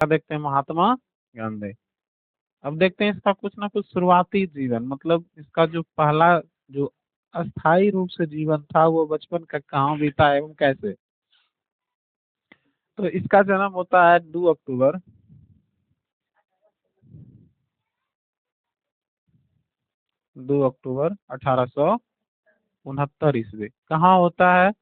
क्या देखते हैं? महात्मा गांधी। अब देखते हैं इसका कुछ ना कुछ शुरुआती जीवन, मतलब इसका जो पहला जो अस्थायी रूप से जीवन था वो बचपन का कहाँ बीता एवं कैसे। तो इसका जन्म होता है 2 अक्टूबर 1869 ईस्वी। कहाँ होता है?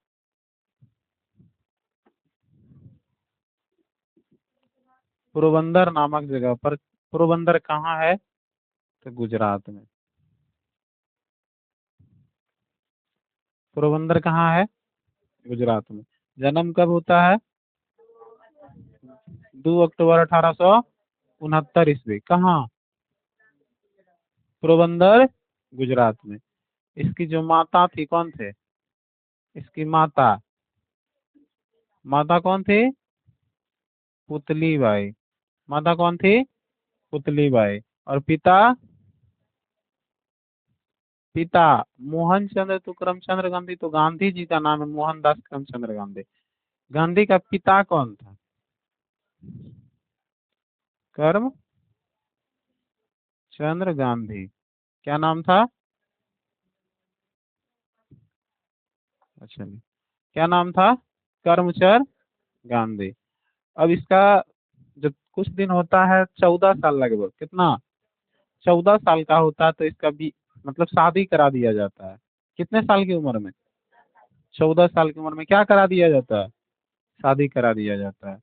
पोरबंदर नामक जगह पर। पोरबंदर कहाँ है? तो गुजरात में। पोरबंदर कहाँ है? गुजरात में। जन्म कब होता है? 2 अक्टूबर 1869 ईस्वी। कहाँ? पोरबंदर, गुजरात में। इसकी जो माता थी कौन थे? इसकी माता, माता कौन थी? पुतली बाई। माता कौन थी? पुतली बाई। और पिता? पिता मोहन चंद्र तो करमचंद्र गांधी, तो गांधी जी का नाम है मोहनदास करमचंद्र गांधी। गांधी का पिता कौन था? करम चंद्र गांधी। क्या नाम था? अच्छा, क्या नाम था? करमचंद गांधी। अब इसका जब कुछ दिन होता है, 14 साल लगभग, कितना, 14 साल का होता है, तो इसका भी मतलब शादी करा दिया जाता है। कितने साल की उम्र में? 14 साल की उम्र में क्या करा दिया जाता है? शादी करा दिया जाता है।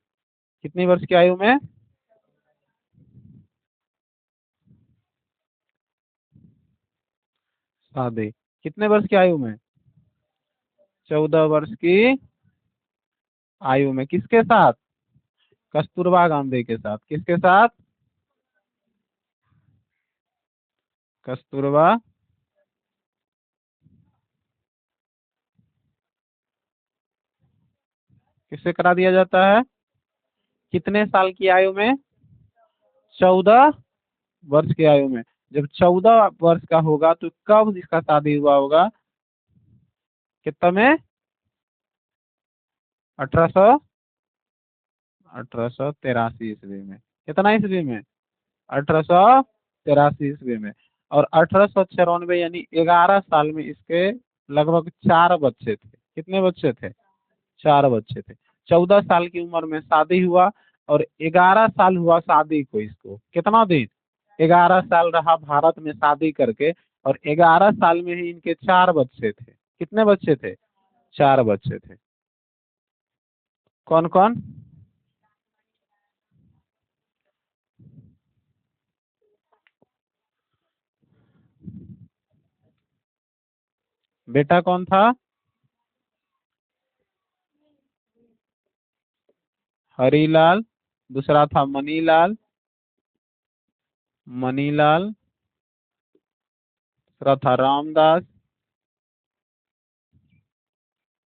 कितनी वर्ष की आयु में? शादी कितने वर्ष की आयु में? 14 वर्ष की आयु में। किसके साथ? कस्तूरबा गांधी के साथ। किसके साथ? कस्तूरबा किससे करा दिया जाता है? कितने साल की आयु में? 14 वर्ष की आयु में। जब 14 वर्ष का होगा तो कब इसका शादी हुआ होगा? कितना में? 1883 में। कितना ईस्वी में? 1883 में। और 1894 यानी 11 साल में इसके लगभग 4 बच्चे थे। कितने बच्चे थे? 4 बच्चे थे। 14 साल की उम्र में शादी हुआ और 11 साल हुआ शादी को। इसको कितना दिन? 11 साल रहा भारत में शादी करके, और 11 साल में ही इनके 4 बच्चे थे। कितने बच्चे थे? 4 बच्चे थे। कौन कौन? बेटा कौन था? हरीलाल। दूसरा था मनीलाल। मनीलाल। दूसरा था रामदास।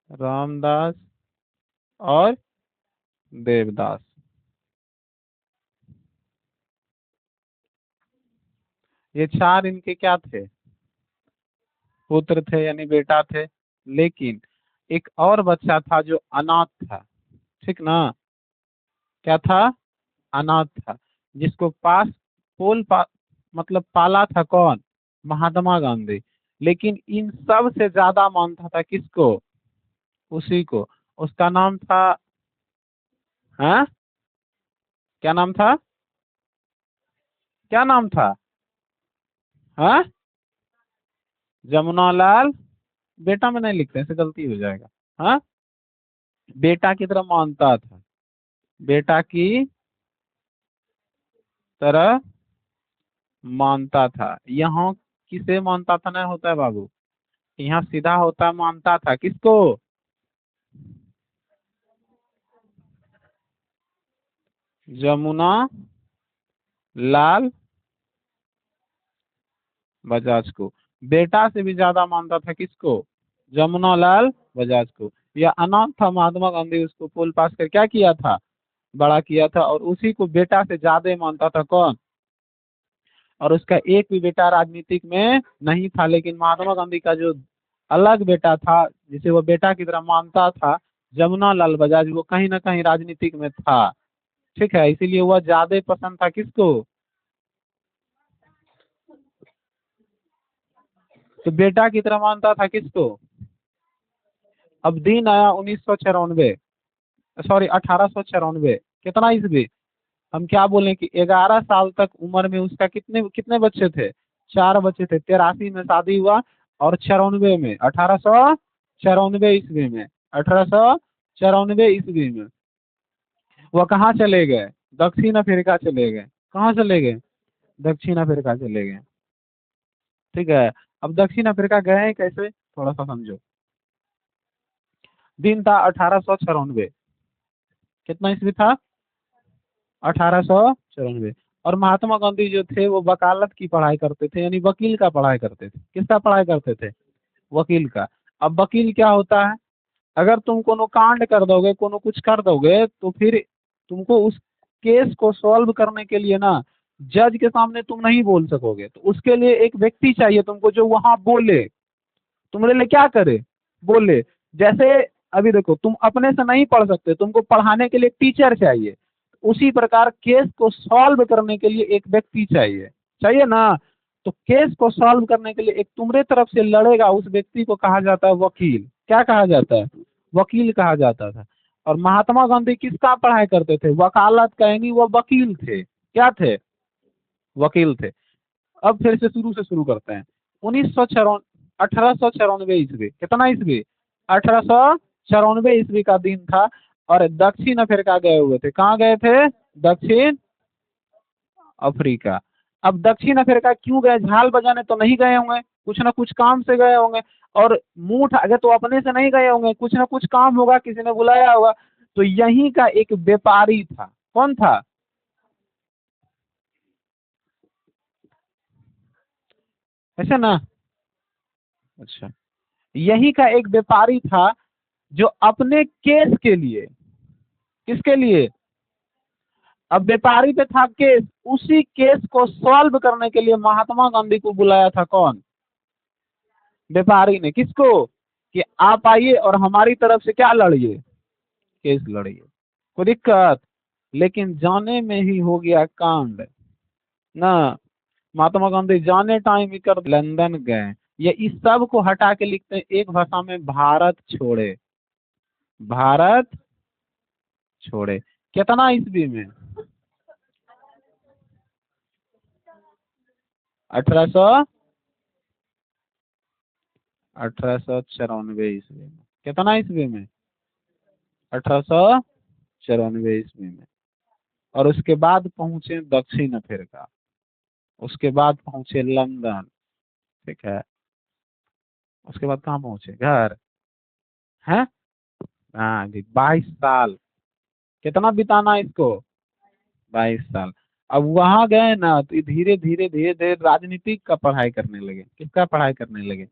रामदास। और देवदास। ये 4 इनके क्या थे? पुत्र थे यानी बेटा थे। लेकिन एक और बच्चा था जो अनाथ था। ठीक ना? क्या था? अनाथ था। जिसको पास पोल मतलब पाला था कौन? महात्मा गांधी। लेकिन इन सब से ज्यादा मानता था किसको? उसी को। उसका नाम था, हाँ, क्या नाम था? क्या नाम था? हाँ, जमुना लाल। बेटा में नहीं लिखते, ऐसे गलती हो जाएगा। हाँ, बेटा की तरह मानता था। बेटा की तरह मानता था। यहाँ किसे मानता था नहीं होता है बाबू, यहाँ सीधा होता है मानता था। किसको? जमुना लाल बजाज को। बेटा से भी ज्यादा मानता था किसको? जमुना लाल बजाज को। यह अनाथ था, महात्मा गांधी उसको पोल पास कर क्या किया था? बड़ा किया था। और उसी को बेटा से ज्यादा मानता था कौन? और उसका एक भी बेटा राजनीतिक में नहीं था, लेकिन महात्मा गांधी का जो अलग बेटा था जिसे वो बेटा की तरह मानता था, जमुना लाल बजाज, वो कहीं ना कहीं राजनीतिक में था। ठीक है, इसीलिए वह ज्यादा पसंद था किसको? तो बेटा की तरह मानता था किसको? अब दिन आया 1994, सॉरी 1894, कितना ईस्वी? हम क्या बोले कि 11 साल तक उम्र में उसका कितने कितने बच्चे थे? 4 बच्चे थे। 83 में शादी हुआ और 94 में 1894 ईस्वी में 1894 ईस्वी में वह कहाँ चले गए? दक्षिण अफ्रीका चले गए। कहाँ चले गए? दक्षिण अफ्रीका चले गए। ठीक है, अब दक्षिण अफ्रीका गए हैं कैसे, थोड़ा सा समझो। दिन था 1894, कितना ईस्वी था? 1894। और महात्मा गांधी जो थे वो वकालत की पढ़ाई करते थे, यानी वकील का पढ़ाई करते थे। किसका पढ़ाई करते थे? वकील का। अब वकील क्या होता है? अगर तुम कोनो कांड कर दोगे, कोनो कुछ कर दोगे, तो फिर तुमको उस केस को सॉल्व करने के लिए ना जज के सामने तुम नहीं बोल सकोगे, तो उसके लिए एक व्यक्ति चाहिए तुमको जो वहां बोले, तुम्हारे लिए क्या करे, बोले। जैसे अभी देखो, तुम अपने से नहीं पढ़ सकते, तुमको पढ़ाने के लिए टीचर चाहिए। उसी प्रकार केस को सॉल्व करने के लिए एक व्यक्ति चाहिए, चाहिए ना। तो केस को सॉल्व करने के लिए एक तुम्हारे तरफ से लड़ेगा, उस व्यक्ति को कहा जाता है वकील। क्या कहा जाता है? वकील कहा जाता था। और महात्मा गांधी किसका पढ़ाई करते थे? वकालत का, यानी वो वकील थे। क्या थे? वकील थे। अब फिर से शुरू करते हैं। 1894 ईस्वी, कितना ईस्वी? 1894 ईस्वी का दिन था। और दक्षिण अफ्रीका गए हुए थे। कहाँ गए थे? दक्षिण अफ्रीका। अब दक्षिण अफ्रीका क्यों गए? झाल बजाने तो नहीं गए होंगे, कुछ ना कुछ काम से गए होंगे। और मुंह आगे तो अपने से नहीं गए होंगे, कुछ ना कुछ काम होगा, किसी ने बुलाया होगा। तो यहीं का एक व्यापारी था। कौन था? ऐसे ना। अच्छा, यही का एक व्यापारी था जो अपने केस के लिए, किसके लिए? अब व्यापारी पे था केस, उसी केस को सॉल्व करने के लिए महात्मा गांधी को बुलाया था। कौन? व्यापारी ने। किसको? कि आप आइए और हमारी तरफ से क्या लड़िए, केस लड़िए, कोई दिक्कत। लेकिन जाने में ही हो गया कांड ना। महात्मा गांधी जाने टाइम ही कर लंदन गए। ये इस सब को हटा के लिखते हैं एक भाषा में, भारत छोड़े। भारत छोड़े। कितना ईस्वी में? 1800 1894 ईस्वी में। कितना ईस्वी में? 1894 ईस्वी में। और उसके बाद पहुंचे दक्षिण अफ्रीका, उसके बाद पहुंचे लंदन। ठीक है, उसके बाद कहाँ पहुंचे? घर है। हाँ जी, 22 साल। कितना बिताना इसको? 22 साल। अब वहां गए ना तो धीरे धीरे राजनीतिक का पढ़ाई करने लगे। किसका पढ़ाई करने लगे?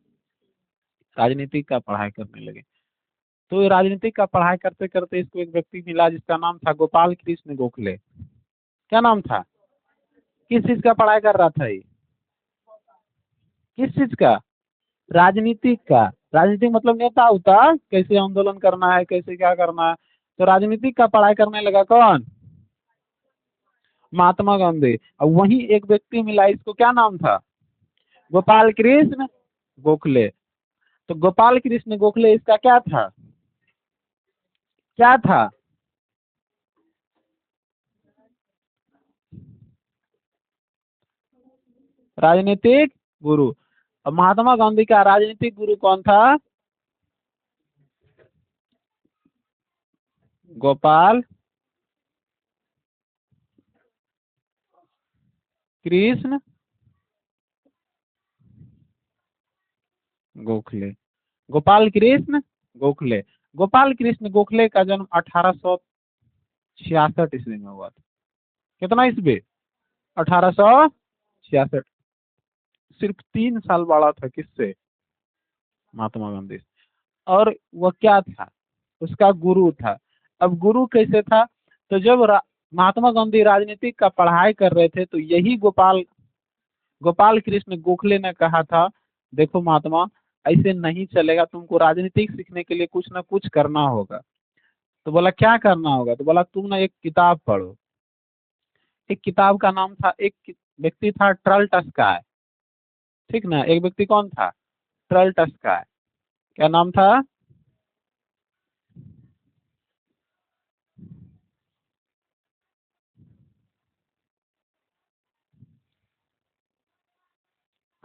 राजनीतिक का पढ़ाई करने लगे। तो ये राजनीतिक का पढ़ाई करते करते इसको एक व्यक्ति मिला जिसका नाम था गोपाल कृष्ण गोखले। क्या नाम था? किस चीज का पढ़ाई कर रहा था ये? किस चीज का? राजनीतिक का। राजनीतिक मतलब नेता उता, कैसे आंदोलन करना है, कैसे क्या करना है। तो राजनीतिक का पढ़ाई करने लगा। कौन? महात्मा गांधी। अब वही एक व्यक्ति मिला, इसको क्या नाम था? गोपाल कृष्ण गोखले। तो गोपाल कृष्ण गोखले इसका क्या था? क्या था? राजनीतिक गुरु। अब महात्मा गांधी का राजनीतिक गुरु कौन था? गोपाल कृष्ण गोखले। गोपाल कृष्ण गोखले। गोपाल कृष्ण गोखले का जन्म 1866 ईस्वी में हुआ था। कितना ईस्वी? 1866। सिर्फ 3 साल बड़ा था किससे? महात्मा गांधी से। और वह क्या था? उसका गुरु था। अब गुरु कैसे था? तो जब महात्मा गांधी राजनीतिक का पढ़ाई कर रहे थे तो यही गोपाल गोपाल कृष्ण गोखले ने कहा था, देखो महात्मा, ऐसे नहीं चलेगा, तुमको राजनीतिक सीखने के लिए कुछ ना कुछ करना होगा। तो बोला क्या करना होगा? तो बोला तुम ना एक किताब पढ़ो। एक किताब का नाम था, व्यक्ति था ट्रल टस्काय, ठीक ना। एक व्यक्ति कौन था? ट्रल टस्काय। क्या नाम था?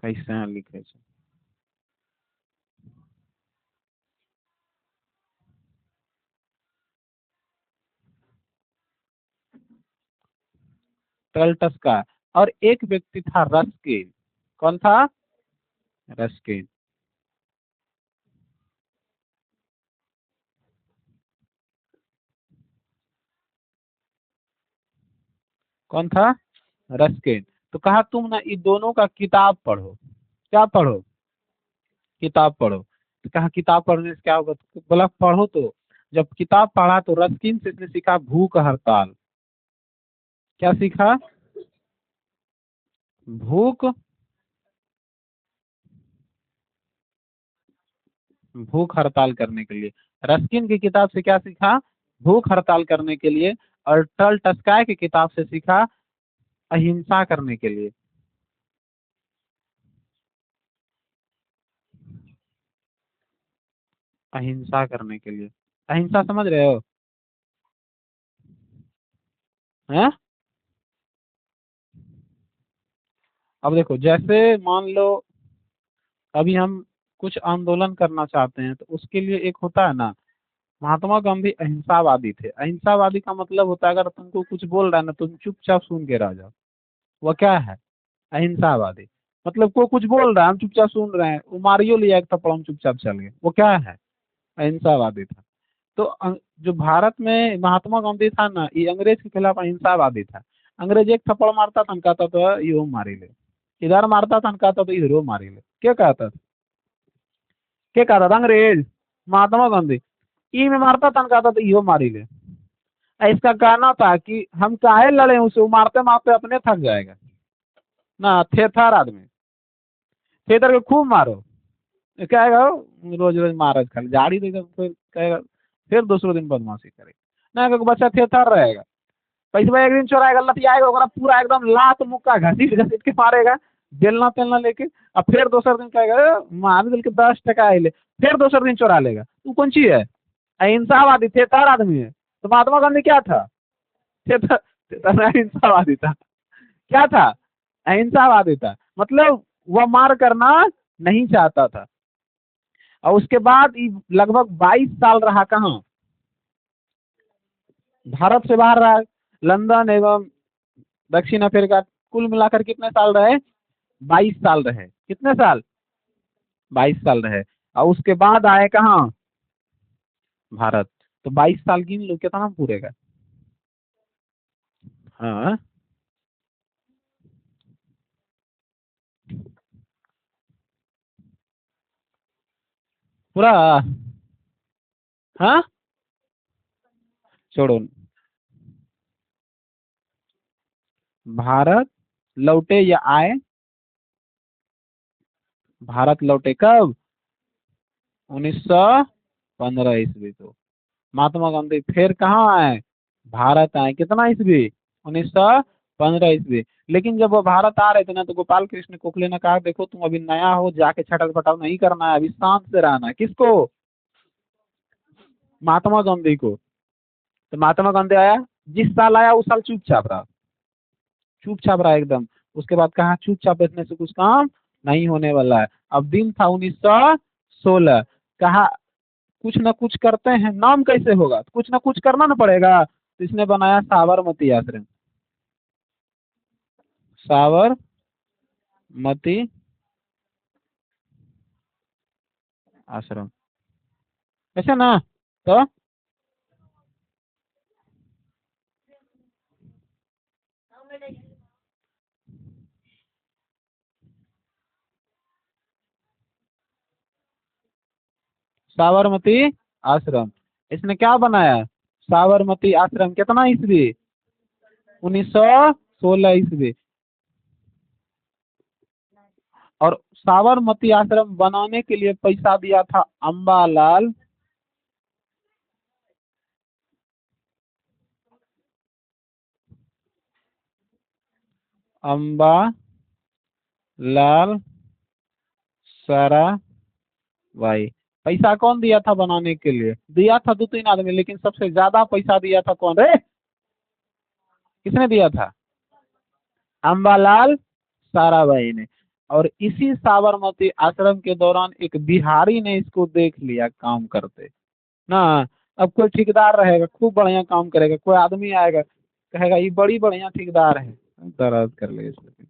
कैसे हैं लिखे छै? ट्रल टस्काय। और एक व्यक्ति था रस्किन। कौन था? रस्किन। कौन था? रस्किन। तो कहा तुम ना इन दोनों का किताब पढ़ो। क्या पढ़ो? किताब पढ़ो। तो कहा किताब पढ़ने से क्या होगा? तो बोला पढ़ो। तो जब किताब पढ़ा तो रस्किन से इसने सीखा भूख हड़ताल। क्या सीखा? भूख भूख हड़ताल करने के लिए। रस्किन की किताब से क्या सीखा? भूख हड़ताल करने के लिए। और टल टस्काय की किताब से सीखा अहिंसा करने के लिए। अहिंसा करने के लिए। अहिंसा समझ रहे हो? हैं? अब देखो, जैसे मान लो अभी हम कुछ आंदोलन करना चाहते हैं तो उसके लिए एक होता है ना। महात्मा गांधी अहिंसावादी थे। अहिंसावादी का मतलब होता है अगर तुमको कुछ बोल रहा है ना तुम चुपचाप सुन के रह जाओ। वो क्या है? अहिंसावादी। मतलब कोई कुछ बोल रहा है हम चुपचाप सुन रहे हैं, वो मारियो लिया एक थप्पड़ हम चुपचाप चल गए, वो क्या है? अहिंसावादी था। तो जो भारत में महात्मा गांधी था ना, ये अंग्रेज के खिलाफ अहिंसावादी था। अंग्रेज एक थप्पड़ मारता था, कहता था यो मारी ले। इधर मारता था, कहता था इधरो मारी ले। क्या कहता था? क्या कहता था अंग्रेज? महात्मा गांधी ई में मारता था, कहता था इहो मारी ले। इसका कहना था कि हम काहे लड़े उसे, वो मारते मारते अपने थक जाएगा ना। थेथर आदमी, थेथर को खूब मारो। ये क्या कहेगा? रोज रोज मारा खाली झाड़ी देगा, फिर कहेगा, फिर दूसरे दिन बदमाशी करेगा ना। क्योंकि बच्चा थेथर रहेगा। पैसा एक दिन चोराएगा, लतियाएगा, ओकरा पूरा एकदम लात मुक्का घसीट घसीट के मारेगा, बेलना तेलना लेके। अब फिर दूसरे दिन कहेगा मान दिल के 10 टका आइले। फिर दूसरे दिन चोरा लेगा। तू कौन चीज है? अहिंसावादी थेथर आदमी है। तो महात्मा गांधी क्या था? थेथर। थेथर अहिंसावादी था। क्या था? अहिंसावादी था। मतलब वह मार करना नहीं चाहता था। और उसके बाद लगभग 22 साल रहा कहाँ? भारत से बाहर रहा। लंदन एवं दक्षिण अफ्रीका। कुल मिलाकर कितने साल रहे? 22 साल रहे। कितने साल? 22 साल रहे। और उसके बाद आए कहाँ? भारत। तो 22 साल गिन लो कितना पूरे का। हाँ। पूरा। हाँ। छोड़ो। भारत लौटे या आए? भारत लौटे कब? 1915 ईस्वी को। महात्मा गांधी फिर कहाँ आए? भारत आए। कितना ईस्वी? 1915 ईस्वी। लेकिन जब वो भारत आ रहे थे ना तो गोपाल कृष्ण गोखले ने कहा देखो तुम अभी नया हो, जाके छटल पटाल नहीं करना है, अभी शांत से रहना है। किसको? महात्मा गांधी को। तो महात्मा गांधी आया। जिस साल आया उस साल चुपचाप रहा। चुपचाप रहा एकदम। उसके बाद कहा चुपचाप बैठने से कुछ काम नहीं होने वाला है। अब दिन था 1916। कहा कुछ ना कुछ करते हैं, नाम कैसे होगा? तो कुछ ना कुछ करना ना पड़ेगा। तो इसने बनाया साबरमती आश्रम। साबरमती आश्रम। ऐसा ना। तो साबरमती आश्रम। इसने क्या बनाया? साबरमती आश्रम। कितना ईस्वी? 1916 ईस्वी। और साबरमती आश्रम बनाने के लिए पैसा दिया था अम्बालाल। अम्बा लाल साराभाई। पैसा कौन दिया था बनाने के लिए? दिया था दो तीन आदमी, लेकिन सबसे ज्यादा पैसा दिया था कौन रे? किसने दिया था? अम्बालाल साराभाई ने। और इसी साबरमती आश्रम के दौरान एक बिहारी ने इसको देख लिया काम करते ना। अब कोई ठेकेदार रहेगा, खूब बढ़िया काम करेगा, कोई आदमी आएगा कहेगा ये बड़ी बढ़िया ठेकेदार है, दर्द कर ले इसमें,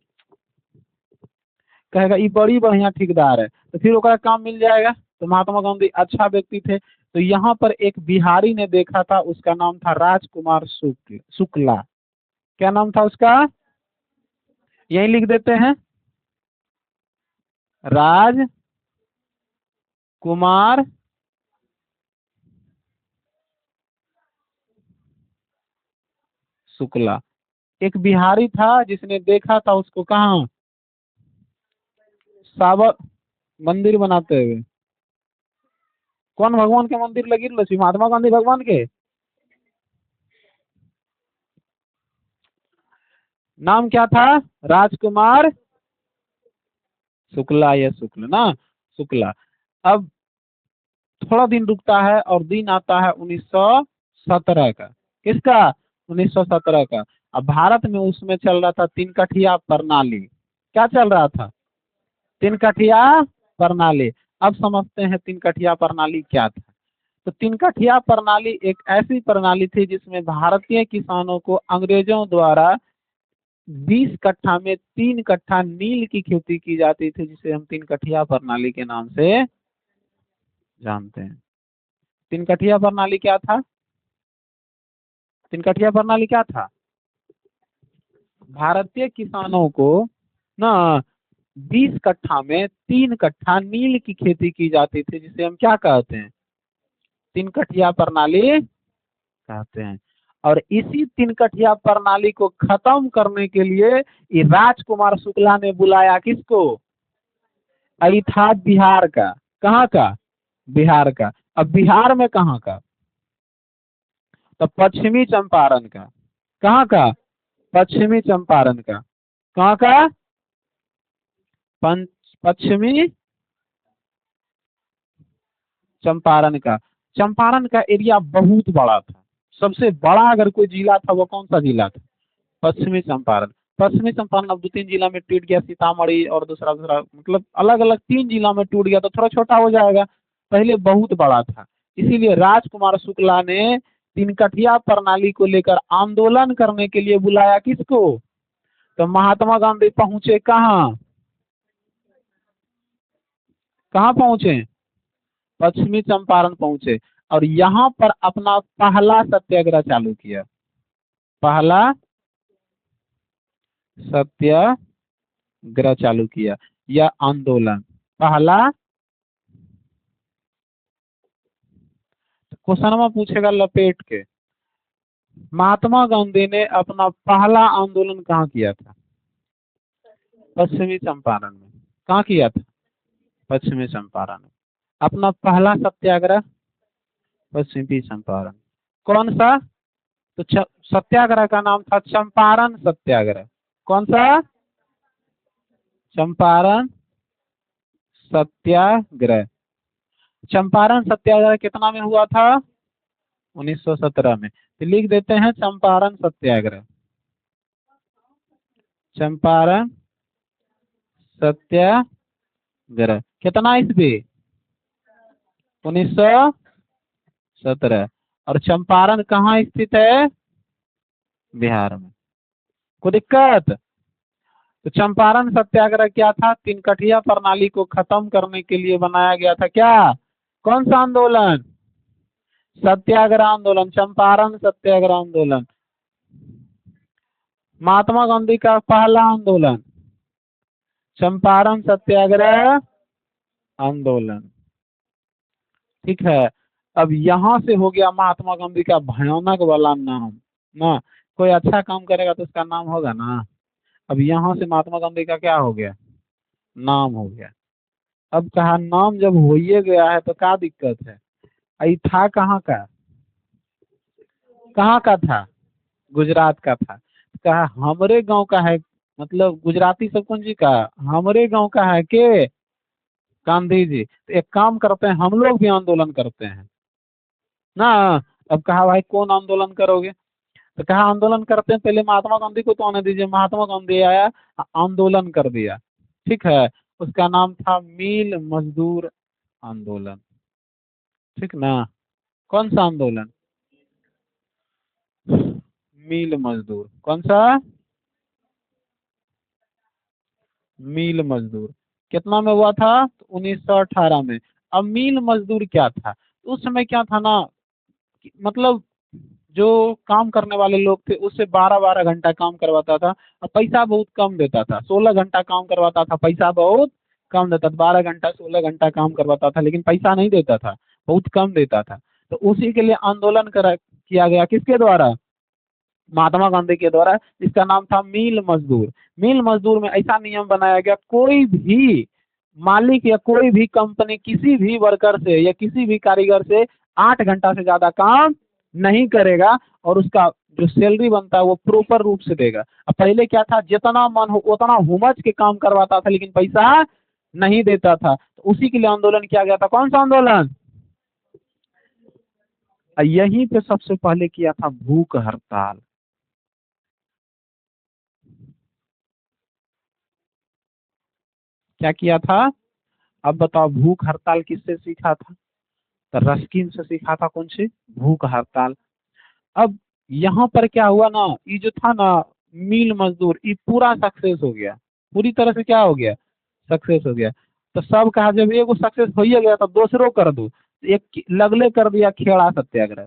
कहेगा ये बड़ी बढ़िया ठेकेदार है, तो फिर ओकरा काम मिल जाएगा। तो महात्मा गांधी अच्छा व्यक्ति थे, तो यहाँ पर एक बिहारी ने देखा था, उसका नाम था राजकुमार शुक्ला। क्या नाम था उसका? यही लिख देते हैं, राज कुमार शुक्ला। एक बिहारी था जिसने देखा था उसको, कहाँ? साबर मंदिर बनाते हुए। कौन भगवान के मंदिर लगी लक्ष्मी? महात्मा गांधी भगवान के? नाम क्या था? राजकुमार शुक्ला या शुक्ल ना, शुक्ला। अब थोड़ा दिन रुकता है और दिन आता है 1917 का। किसका? 1917 का। अब भारत में उसमें चल रहा था तीन कठिया प्रणाली। क्या चल रहा था? तीन कठिया प्रणाली। अब समझते हैं तीन कठिया प्रणाली क्या था। तो तीन कठिया प्रणाली एक ऐसी प्रणाली थी जिसमें भारतीय किसानों को अंग्रेजों द्वारा 20 कट्ठा में 3 कट्ठा नील की खेती की जाती थी, जिसे हम तीन कठिया प्रणाली के नाम से जानते हैं। तीन कठिया प्रणाली क्या था? तीन कठिया प्रणाली क्या था? भारतीय किसानों को ना 20 कट्ठा में 3 कट्ठा नील की खेती की जाती थी, जिसे हम क्या कहते हैं? तीन कठिया प्रणाली कहते हैं। और इसी तीन कठिया प्रणाली को खत्म करने के लिए ये राजकुमार शुक्ला ने बुलाया किसको? आई था बिहार का। कहाँ का? बिहार का। अब बिहार में कहाँ का? तो पश्चिमी चंपारण का। कहाँ का? पश्चिमी चंपारण का। कहाँ का? पश्चिमी चंपारण का। चंपारण का एरिया बहुत बड़ा था। सबसे बड़ा अगर कोई जिला था वो कौन सा जिला था? पश्चिमी चंपारण। पश्चिमी चंपारण अब दो तीन जिला में टूट गया, सीतामढ़ी और दूसरा दूसरा, मतलब अलग अलग 3 जिला में टूट गया, तो थोड़ा छोटा हो जाएगा। पहले बहुत बड़ा था। इसीलिए राजकुमार शुक्ला ने तीन कठिया प्रणाली को लेकर आंदोलन करने के लिए बुलाया किसको? तो महात्मा गांधी पहुंचे कहाँ? कहाँ पहुंचे? पश्चिमी चंपारण पहुंचे और यहाँ पर अपना पहला सत्याग्रह चालू किया। पहला सत्याग्रह चालू किया या आंदोलन। पहला क्वेश्चन में पूछेगा लपेट के, महात्मा गांधी ने अपना पहला आंदोलन कहाँ किया था? पश्चिमी चंपारण में। कहाँ किया था? पश्चिमी चंपारण में। अपना पहला सत्याग्रह पश्चिमी चंपारण। कौन सा? तो सत्याग्रह का नाम था चंपारण सत्याग्रह। कौन सा? चंपारण सत्याग्रह। चंपारण सत्याग्रह कितना में हुआ था? 1917 में। तो लिख देते हैं चंपारण सत्याग्रह। चंपारण सत्याग्रह कितना ईस्वी? 1917। और चंपारण कहाँ स्थित है? बिहार में। कोई दिक्कत? तो चंपारण सत्याग्रह क्या था? तीन कठिया प्रणाली को खत्म करने के लिए बनाया गया था। क्या? कौन सा आंदोलन? सत्याग्रह आंदोलन, चंपारण सत्याग्रह आंदोलन। महात्मा गांधी का पहला आंदोलन चंपारण सत्याग्रह आंदोलन। ठीक है। अब यहाँ से हो गया महात्मा गांधी का भयानक वाला नाम ना। कोई अच्छा काम करेगा तो उसका नाम होगा ना। अब यहाँ से महात्मा गांधी का क्या हो गया? नाम हो गया। अब कहा नाम जब हो ही गया है तो क्या दिक्कत है? ये था कहाँ का? कहाँ का था? गुजरात का था। कहा हमरे गांव का है मतलब गुजराती सब कौन जी का, हमारे गांव का है के गांधी जी। तो एक काम करते हैं, हम लोग भी आंदोलन करते हैं ना। अब कहा भाई कौन आंदोलन करोगे, तो कहा आंदोलन करते हैं, पहले महात्मा गांधी को तो आने दीजिए। महात्मा गांधी आया, आंदोलन कर दिया, ठीक है। उसका नाम था मील मजदूर आंदोलन, ठीक ना। कौन सा आंदोलन, मील मजदूर, कौन सा, मील मजदूर। कितना में हुआ था, तो 1918 में। अब मील मजदूर क्या था, उस समय क्या था ना, मतलब जो काम करने वाले लोग थे उससे 12-12 घंटा काम करवाता था, और पैसा बहुत कम देता था। 16 घंटा काम करवाता था, पैसा बहुत कम देता था। 12 घंटा 16 घंटा काम करवाता था, लेकिन पैसा नहीं देता था, बहुत कम देता था। तो उसी के लिए आंदोलन करा किया गया, किसके द्वारा, महात्मा गांधी के द्वारा, जिसका नाम था मील मजदूर। मील मजदूर में ऐसा नियम बनाया गया, कोई भी मालिक या कोई भी कंपनी किसी भी वर्कर से या किसी भी कारीगर से 8 घंटा से ज्यादा काम नहीं करेगा, और उसका जो सैलरी बनता है वो प्रॉपर रूप से देगा। अब पहले क्या था, जितना मन हो उतना हुमच के काम करवाता था, लेकिन पैसा नहीं देता था। तो उसी के लिए आंदोलन किया गया था। कौन सा आंदोलन, यहीं पे सबसे पहले किया था भूख हड़ताल। क्या किया था, अब बताओ, भूख हड़ताल किससे सीखा था, तो रस्किन से सीखा था। कौन सी, भूख हड़ताल। अब यहाँ पर क्या हुआ ना, ये जो था ना मील मजदूर, ये पूरा सक्सेस हो गया, पूरी तरह से क्या हो गया, सक्सेस हो गया। तो सब कहा जब एगो सक्सेस हो ही गया तो दूसरों कर दो। एक लगले कर दिया खेड़ा सत्याग्रह,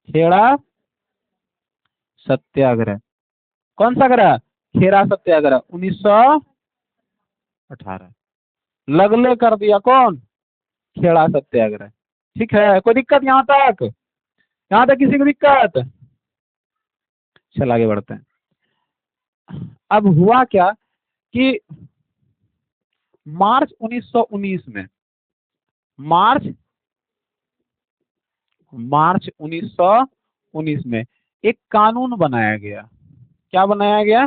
खेड़ा सत्याग्रह। कौन सा ग्रह, खेड़ा सत्याग्रह 1918। लगले कर दिया कौन, खेड़ा सत्याग्रह। ठीक है, कोई दिक्कत यहाँ तक, यहाँ तक किसी को दिक्कत, चल आगे बढ़ते हैं। अब हुआ क्या कि मार्च 1919 में, मार्च मार्च 1919 में एक कानून बनाया गया। क्या बनाया गया,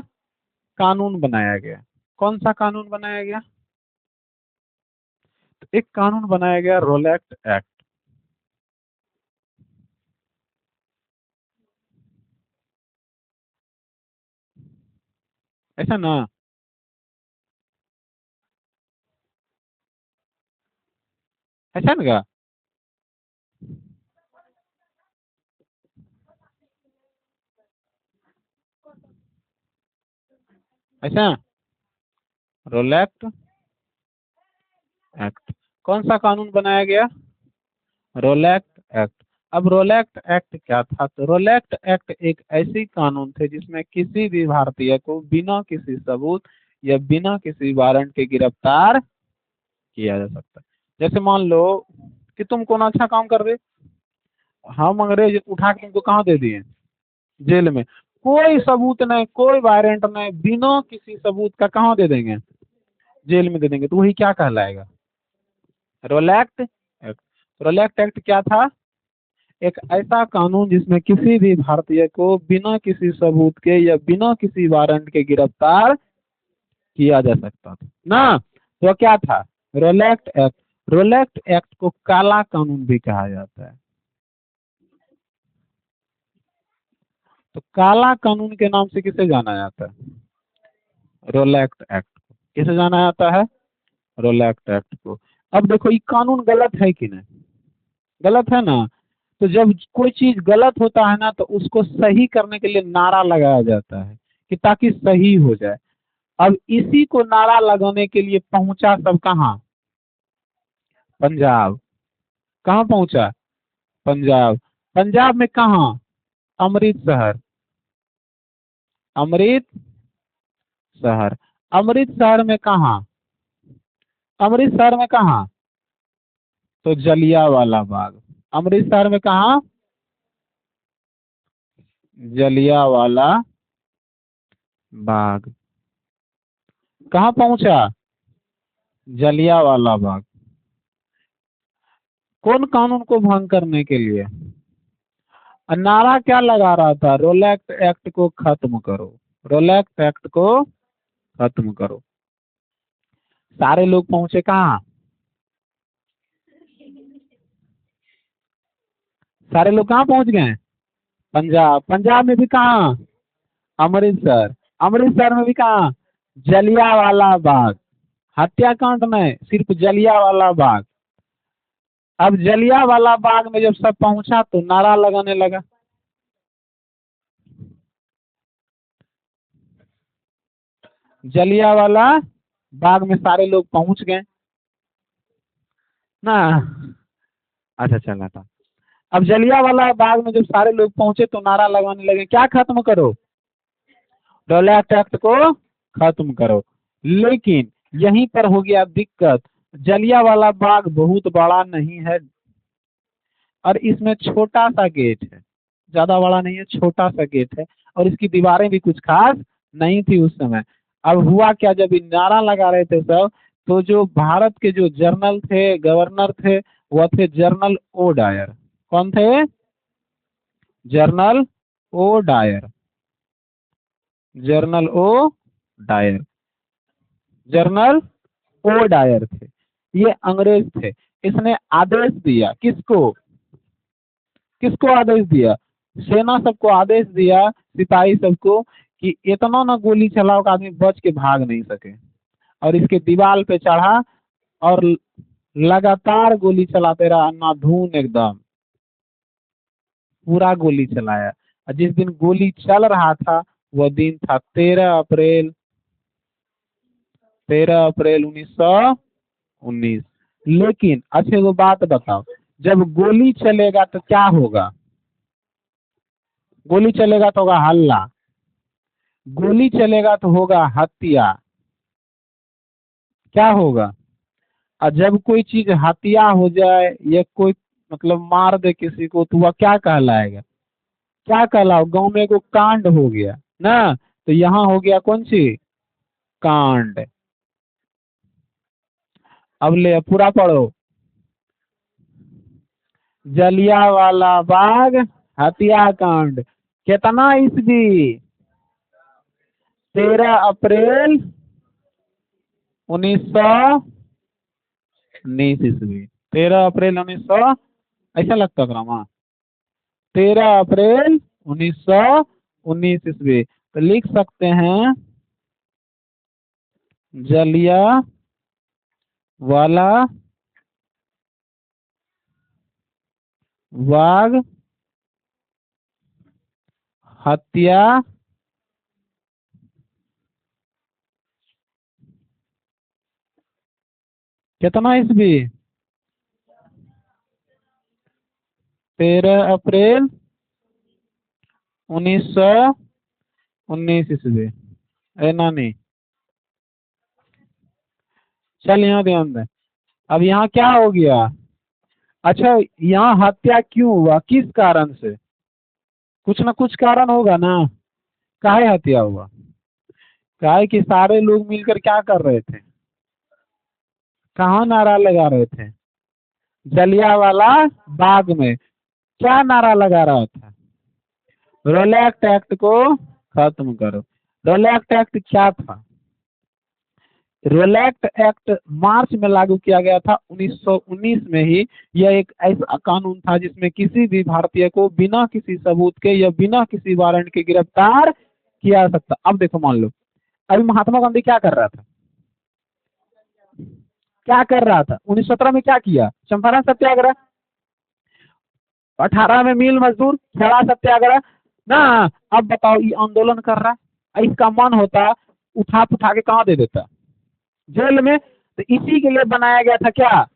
कानून बनाया गया। कौन सा कानून बनाया गया, तो एक कानून बनाया गया रोलैक्ट एक्ट। ऐसा ना, ऐसा ना, ऐसा रोलैक्ट एक्ट। कौन सा कानून बनाया गया, रोलैक्ट एक्ट। अब रोलैक्ट एक्ट क्या था, तो रोलैक्ट एक्ट एक ऐसी कानून थे जिसमें किसी भी भारतीय को बिना किसी सबूत या बिना किसी वारंट के गिरफ्तार किया जा सकता है। जैसे मान लो कि तुम कौन अच्छा काम कर रहे, हम अंग्रेज उठा के तुमको कहाँ दे दिए, जेल में। कोई सबूत नहीं, कोई वारंट नहीं, बिना किसी सबूत का कहाँ दे देंगे, जेल में दे देंगे। तो वही क्या कहलाएगा, रोलैक्ट एक्ट। रोलैक्ट एक्ट क्या था, एक ऐसा कानून जिसमें किसी भी भारतीय को बिना किसी सबूत के या बिना किसी वारंट के गिरफ्तार किया जा सकता था ना। तो क्या था, रोलैक्ट एक्ट। रोलैक्ट एक्ट को काला कानून भी कहा जाता है। तो काला कानून के नाम से किसे जाना जाता है, रोलैक्ट एक्ट को किसे जाना जाता है, रोलैक्ट एक्ट को। अब देखो ये कानून गलत है कि नहीं, गलत है ना। तो जब कोई चीज गलत होता है ना, तो उसको सही करने के लिए नारा लगाया जाता है कि ताकि सही हो जाए। अब इसी को नारा लगाने के लिए पहुंचा सब कहाँ, पंजाब। कहाँ पहुंचा, पंजाब। पंजाब में कहाँ, अमृतसर, अमृतसर। अमृतसर में कहाँ, अमृतसर में कहाँ, तो जलियांवाला बाग। अमृतसर में कहाँ, जलियांवाला बाग। कहाँ पहुंचा, जलियांवाला बाग। कौन कानून को भंग करने के लिए, और नारा क्या लगा रहा था, रोलैक्ट एक्ट को खत्म करो। रोलैक्स एक्ट को खत्म करो। सारे लोग पहुंचे कहाँ? सारे लोग कहाँ पहुंच गए? पंजाब। पंजाब में भी कहाँ? अमृतसर। अमृतसर में भी कहाँ? जलियांवाला बाग। हत्याकांड में सिर्फ जलियांवाला बाग। अब जलियांवाला बाग में जब सब पहुंचा तो नारा लगाने लगा। जलियांवाला बाग में सारे लोग पहुंच गए ना। अच्छा चला था। अब जलियांवाला बाग में जब सारे लोग पहुंचे तो नारा लगाने लगे, क्या खत्म करो? रोलैक्स एक्ट को खत्म करो। लेकिन यहीं पर हो गया दिक्कत, जलियांवाला बाग बहुत बड़ा नहीं है और इसमें छोटा सा गेट है, ज्यादा बड़ा नहीं है, छोटा सा गेट है और इसकी दीवारें भी कुछ खास नहीं थी उस समय। अब हुआ क्या, जब ये नारा लगा रहे थे सब, तो जो भारत के जो जनरल थे, गवर्नर थे, वह थे जनरल ओ डायर। कौन थे? General O'Dwyer. General O'Dwyer. General O'Dwyer थे, ये अंग्रेज थे। इसने आदेश दिया, किसको? किसको आदेश दिया? सेना सबको आदेश दिया, सिपाही सबको, कि इतना ना गोली चलाओ कि आदमी बच के भाग नहीं सके। और इसके दीवार पे चढ़ा और लगातार गोली चलाते रहा, अंधाधुन एकदम पूरा गोली चलाया। और जिस दिन गोली चल रहा था वह दिन था 13 अप्रैल, 13 अप्रैल 1919। लेकिन अच्छे वो बात बताओ, जब गोली चलेगा तो क्या होगा? गोली चलेगा तो होगा हल्ला, गोली चलेगा तो होगा हत्या। क्या होगा? और जब कोई चीज हत्या हो जाए या कोई मतलब मार दे किसी को तो वह क्या कहलाएगा? क्या कहलाओ? गांव में को कांड हो गया ना, तो यहाँ हो गया कौन सी? कांड। अब ले पूरा पढ़ो। जलियांवाला बाग हत्याकांड कितना ईस्वी? 13 अप्रैल 1919 ईस्वी। 13 अप्रैल 1900, ऐसा लगता है हाँ, 13 अप्रैल 1919 ईस्वी। तो लिख सकते हैं जलियांवाला बाग हत्या कितना ईस्वी? 13 अप्रैल 1919 ईस्वी। ए नानी चल यहाँ ध्यान दे। अब यहाँ क्या हो गया? अच्छा, यहाँ हत्या क्यों हुआ, किस कारण से? कुछ ना कुछ कारण होगा ना, काहे हत्या हुआ? काहे कि सारे लोग मिलकर क्या कर रहे थे? कहाँ नारा लगा रहे थे? जलियांवाला बाग में। क्या नारा लगा रहा था? रोलैक्स एक्ट को खत्म करो। रोलैक्स एक्ट क्या था? रोलैक्स एक्ट मार्च में लागू किया गया था 1919 में ही। यह एक ऐसा कानून था जिसमें किसी भी भारतीय को बिना किसी सबूत के या बिना किसी वारंट के गिरफ्तार किया जा सकता। अब देखो, मान लो अभी महात्मा गांधी क्या कर रहा था? क्या कर रहा था? 1917 में क्या किया? चंपारण सत्याग्रह। 18 में मिल मजदूर खेड़ा सत्याग्रह ना। अब बताओ, ये आंदोलन कर रहा है, इसका मन होता उठा पुठा के कहाँ दे देता? जेल में। तो इसी के लिए बनाया गया था क्या?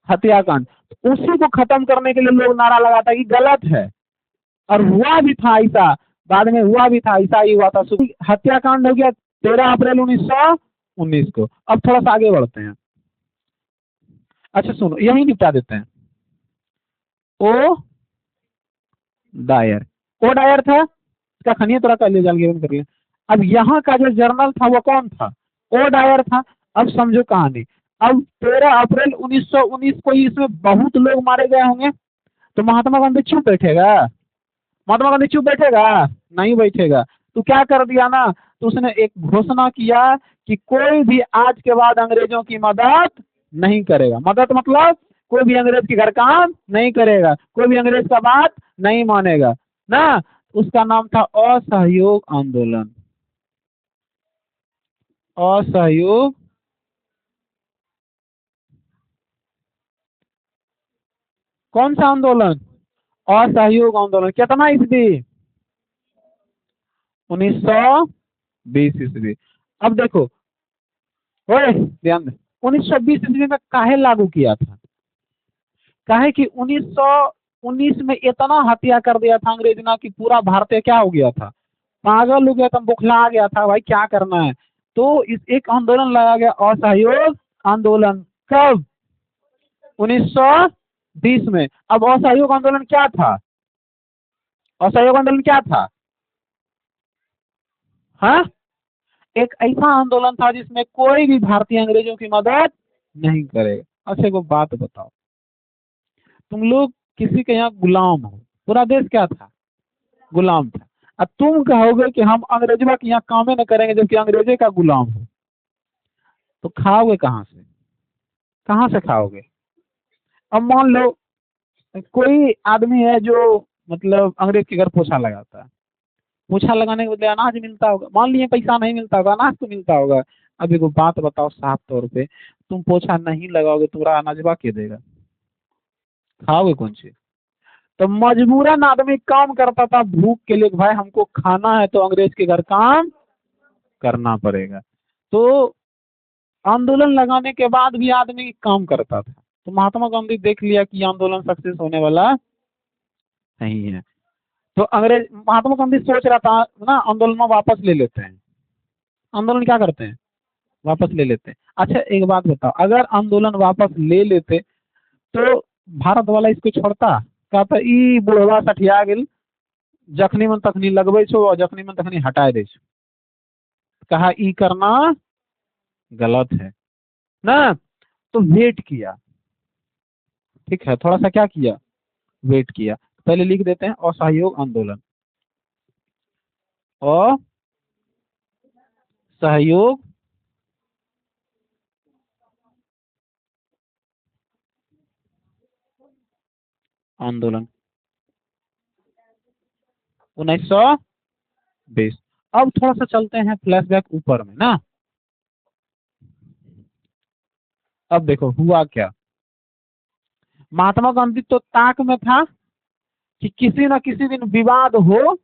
हत्याकांड। तो उसी को खत्म करने के लिए लोग नारा लगाता कि गलत है। और हुआ भी था ऐसा, बाद में हुआ भी था, ऐसा ही हुआ था। हत्याकांड हो गया 13 अप्रैल 1919 को। अब थोड़ा सा आगे बढ़ते हैं। अच्छा सुनो, यही निपटा देते हैं। O Dyer. ओ डायर था, इसका खनिया तोरा का ले जाल गिवन कर लिया। अब यहाँ का जो जर्नल था वो कौन था? ओ डायर था। अब समझो कहानी। अब 13 अप्रैल 1919 को इसमें बहुत लोग मारे गए होंगे, तो महात्मा गांधी चुप बैठेगा? महात्मा गांधी चुप बैठेगा? नहीं बैठेगा। तो क्या कर दिया ना, तो उसने एक घोषणा किया कि कोई भी आज के बाद अंग्रेजों की मदद नहीं करेगा। मदद मतलब कोई भी अंग्रेज के घर काम नहीं करेगा, कोई भी अंग्रेज का बात नहीं मानेगा ना। उसका नाम था असहयोग आंदोलन। असहयोग कौन सा आंदोलन? असहयोग आंदोलन। कितना ईस्वी? 1920 ईस्वी। अब देखो, ओए ध्यान दे, 1920 ईस्वी में काहे लागू किया था? काहे कि 1919 में इतना हत्या कर दिया था अंग्रेज ना कि पूरा भारतीय क्या हो गया था, पागल हो गया था, बुखला गया था, भाई क्या करना है। तो इस एक आंदोलन लगाया गया, असहयोग आंदोलन। कब? 1920 में। अब असहयोग आंदोलन क्या था? असहयोग आंदोलन क्या था? हाँ, एक ऐसा आंदोलन था जिसमें कोई भी भारतीय अंग्रेजों की मदद नहीं करेगा। अच्छा को बात बताओ, तुम लोग किसी के यहाँ गुलाम हो, पूरा देश क्या था? गुलाम था। अब तुम कहोगे कि हम अंग्रेजों के यहाँ कामे न करेंगे जबकि अंग्रेजे का गुलाम हो, तो खाओगे कहाँ से? कहाँ से खाओगे? अब मान लो कोई आदमी है जो मतलब अंग्रेज के घर पोछा लगाता है, पोछा लगाने के बदले अनाज मिलता होगा, मान लिए पैसा नहीं मिलता होगा, अनाज तो मिलता होगा। अब एगो बात बताओ साफ तौर पे, तुम पोछा नहीं लगाओगे, तुम्हारा अनाजवा के देगा? खाओगे कौन से? तो मजबूरन आदमी काम करता था भूख के लिए कि भाई हमको खाना है, तो अंग्रेज के घर काम करना पड़ेगा। तो आंदोलन लगाने के बाद भी आदमी काम करता था। तो महात्मा गांधी देख लिया कि ये आंदोलन सक्सेस होने वाला नहीं है, तो अंग्रेज महात्मा गांधी सोच रहा था ना आंदोलन में वापस ले लेते हैं। आंदोलन क्या करते हैं? वापस ले लेते हैं। अच्छा एक बात बताओ, अगर आंदोलन वापस ले लेते तो भारत वाला इसको छोड़ता? कहता ई बुढ़वा सठिया गेल, जखनी मन तखनी लगबै छो और जखनी मन तखनी हटा दे छो। कहा ई करना गलत है ना। तो वेट किया, ठीक है, थोड़ा सा क्या किया, वेट किया। पहले लिख देते हैं असहयोग आंदोलन, असहयोग आंदोलन 1920। अब थोड़ा सा चलते हैं फ्लैशबैक ऊपर में ना। अब देखो हुआ क्या, महात्मा गांधी तो ताक में था कि किसी न किसी दिन विवाद हो,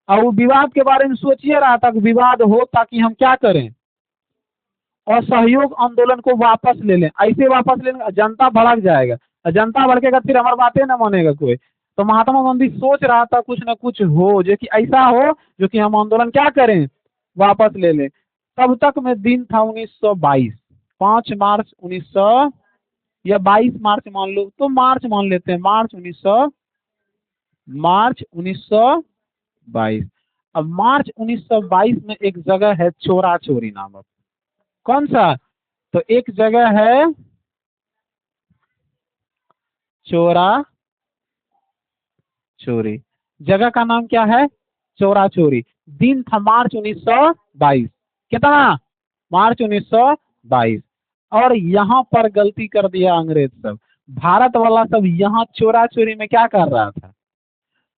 और वो विवाद के बारे में सोचिए रहा था कि विवाद हो ताकि हम क्या करें, असहयोग आंदोलन को वापस ले लें। ऐसे वापस लेंगे जनता भड़क जाएगा, और जनता भड़केगा फिर हमारी बातें न मानेगा कोई। तो महात्मा गांधी सोच रहा था कुछ न कुछ हो जो कि ऐसा हो जो कि हम आंदोलन क्या करें, वापस ले लें। तब तक में दिन था 1922, 5 मार्च 1900 या 22 मार्च मान लो, तो मार्च मान लेते हैं, मार्च 1922। अब मार्च 1922 में एक जगह है चोरा चोरी नामक। कौन सा? तो एक जगह है चोरा चोरी, जगह का नाम क्या है? चोरा चोरी। दिन था मार्च 1922। कितना? मार्च 1922। और यहाँ पर गलती कर दिया अंग्रेज सब, भारत वाला सब यहाँ चोरा चोरी में क्या कर रहा था,